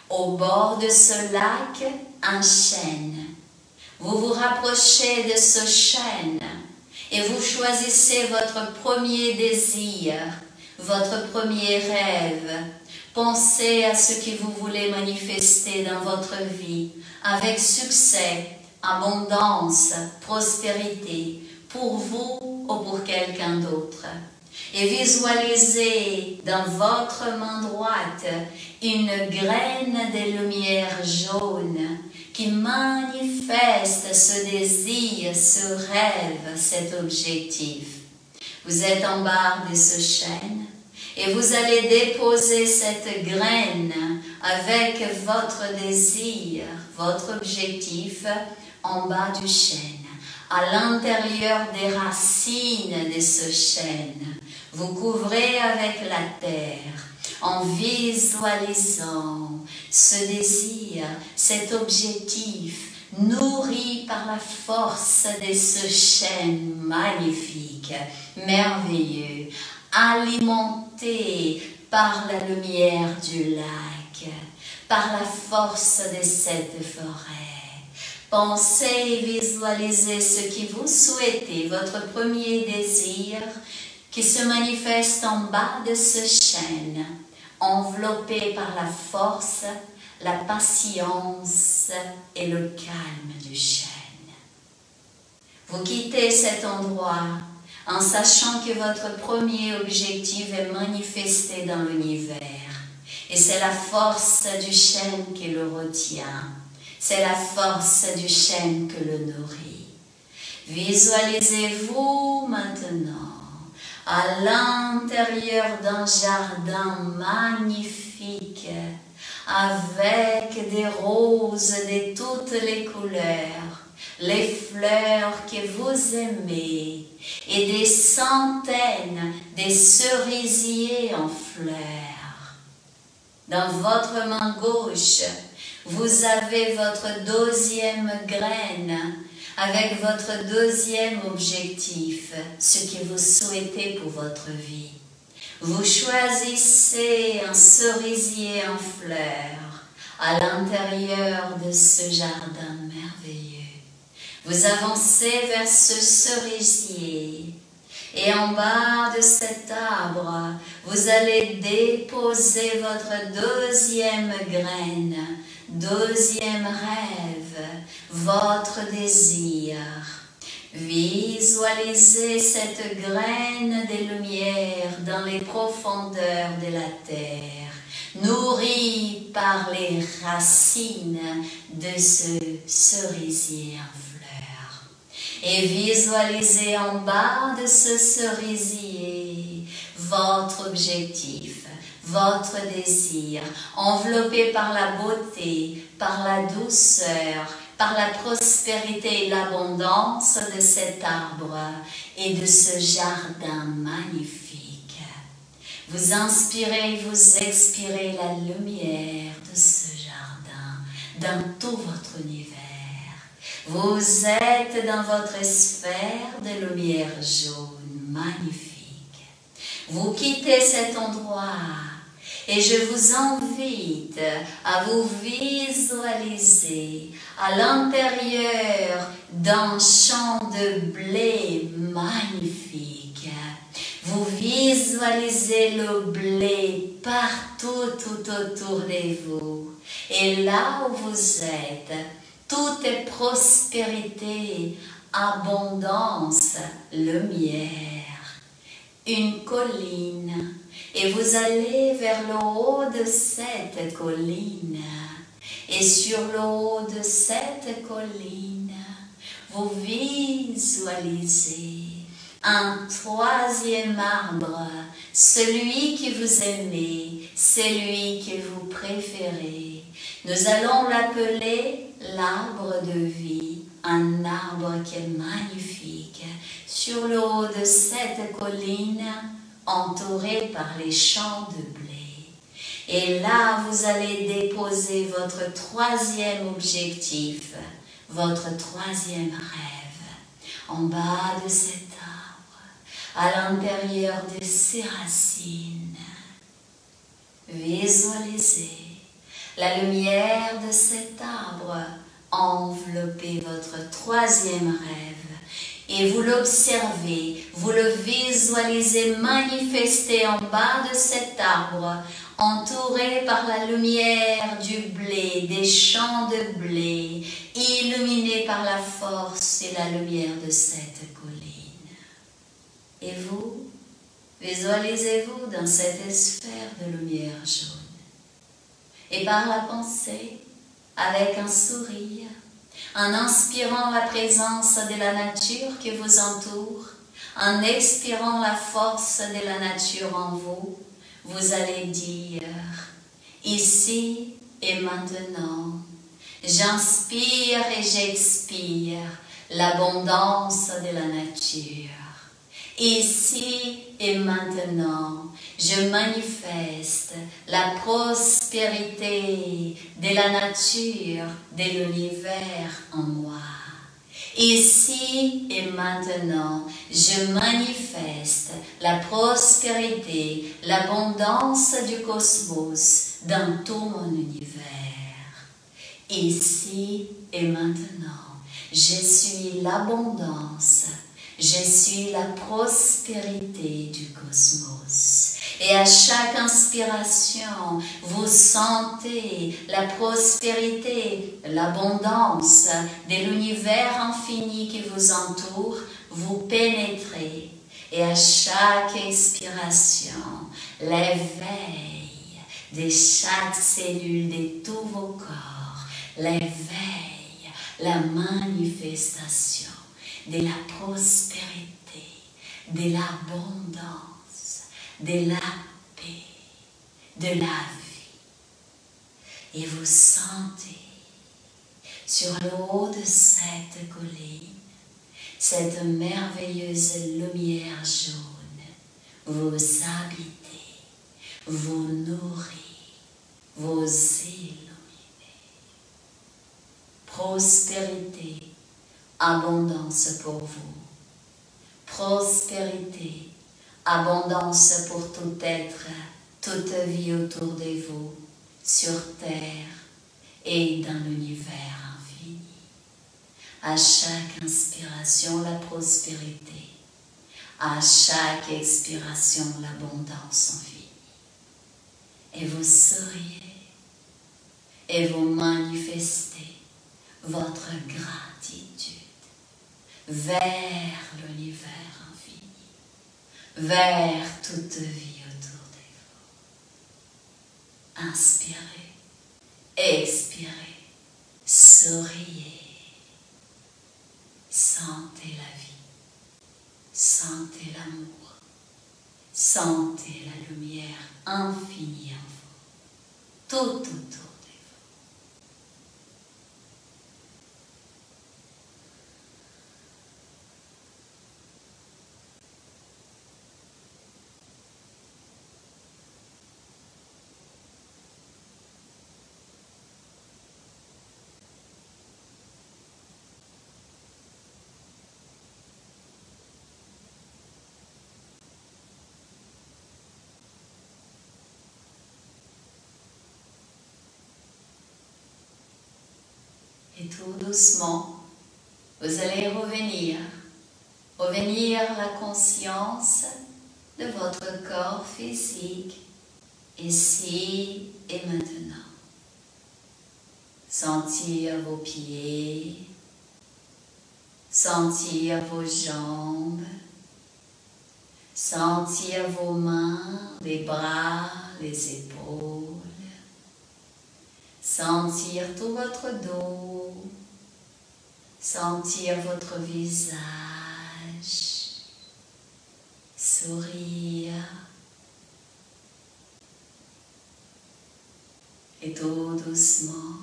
Au bord de ce lac, un chêne. Vous vous rapprochez de ce chêne et vous choisissez votre premier désir, votre premier rêve. Pensez à ce que vous voulez manifester dans votre vie avec succès, abondance, prospérité, pour vous ou pour quelqu'un d'autre. Et visualisez dans votre main droite une graine de lumière jaune qui manifeste ce désir, ce rêve, cet objectif. Vous êtes en bas de ce chêne et vous allez déposer cette graine avec votre désir, votre objectif en bas du chêne, à l'intérieur des racines de ce chêne. Vous couvrez avec la terre en visualisant ce désir, cet objectif nourri par la force de ce chêne magnifique, merveilleux, alimenté par la lumière du lac, par la force de cette forêt. Pensez et visualisez ce que vous souhaitez, votre premier désir qui se manifeste en bas de ce chêne, enveloppé par la force, la patience et le calme du chêne. Vous quittez cet endroit en sachant que votre premier objectif est manifesté dans l'univers. Et c'est la force du chêne qui le retient. C'est la force du chêne que le nourrit. Visualisez-vous maintenant à l'intérieur d'un jardin magnifique avec des roses de toutes les couleurs, les fleurs que vous aimez et des centaines de cerisiers en fleurs. Dans votre main gauche, vous avez votre deuxième graine avec votre deuxième objectif, ce que vous souhaitez pour votre vie. Vous choisissez un cerisier en fleurs à l'intérieur de ce jardin merveilleux. Vous avancez vers ce cerisier. Et en bas de cet arbre, vous allez déposer votre deuxième graine, deuxième rêve, votre désir. Visualisez cette graine des lumières dans les profondeurs de la terre, nourrie par les racines de ce cerisier en fleurs. Et visualisez en bas de ce cerisier votre objectif, votre désir, enveloppé par la beauté, par la douceur, par la prospérité et l'abondance de cet arbre et de ce jardin magnifique. Vous inspirez, vous expirez la lumière de ce jardin dans tout votre univers. Vous êtes dans votre sphère de lumière jaune magnifique. Vous quittez cet endroit et je vous invite à vous visualiser à l'intérieur d'un champ de blé magnifique. Vous visualisez le blé partout tout autour de vous. Et là où vous êtes, tout est prospérité, abondance, lumière. Une colline. Et vous allez vers le haut de cette colline. Et sur le haut de cette colline, vous visualisez un troisième arbre, celui que vous aimez, celui que vous préférez. Nous allons l'appeler l'arbre de vie, un arbre qui est magnifique. Sur le haut de cette colline, entouré par les champs de blé. Et là, vous allez déposer votre troisième objectif, votre troisième rêve, en bas de cet arbre, à l'intérieur de ses racines. Visualisez la lumière de cet arbre envelopper votre troisième rêve. Et vous l'observez, vous le visualisez manifester en bas de cet arbre, entouré par la lumière du blé, des champs de blé, illuminé par la force et la lumière de cette colline. Et vous, visualisez-vous dans cette sphère de lumière jaune. Et par la pensée, avec un sourire, en inspirant la présence de la nature qui vous entoure, en expirant la force de la nature en vous, vous allez dire, ici et maintenant, j'inspire et j'expire l'abondance de la nature. Ici et maintenant, je manifeste la prospérité de la nature, de l'univers en moi. Ici et maintenant, je manifeste la prospérité, l'abondance du cosmos dans tout mon univers. Ici et maintenant, je suis l'abondance. Je suis la prospérité du cosmos. Et à chaque inspiration, vous sentez la prospérité, l'abondance de l'univers infini qui vous entoure, vous pénétrez. Et à chaque expiration, l'éveil de chaque cellule de tous vos corps, l'éveil, la manifestation de la prospérité, de l'abondance, de la paix, de la vie. Et vous sentez sur le haut de cette colline, cette merveilleuse lumière jaune, vous habitez, vous nourrit, vous illuminez. Prospérité, abondance pour vous. Prospérité, abondance pour tout être, toute vie autour de vous, sur terre et dans l'univers infini. À chaque inspiration, la prospérité. À chaque expiration, l'abondance infinie. Et vous souriez et vous manifestez votre gratitude vers l'univers infini, vers toute vie autour de vous. Inspirez, expirez, souriez. Sentez la vie, sentez l'amour, sentez la lumière infinie en vous, tout autour de vous. Et tout doucement, vous allez revenir la conscience de votre corps physique, ici et maintenant. Sentir vos pieds, sentir vos jambes, sentir vos mains, les bras, les épaules. Sentir tout votre dos, sentir votre visage, sourire, et tout doucement,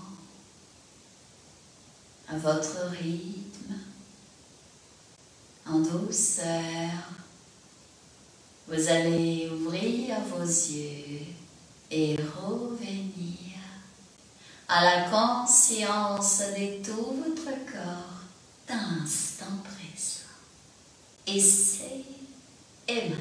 à votre rythme, en douceur, vous allez ouvrir vos yeux et revenir à la conscience de tout votre corps d'instant présent, ici et maintenant.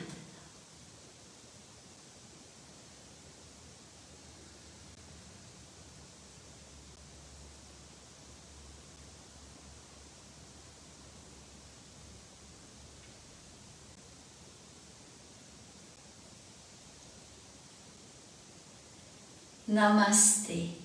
Namasté.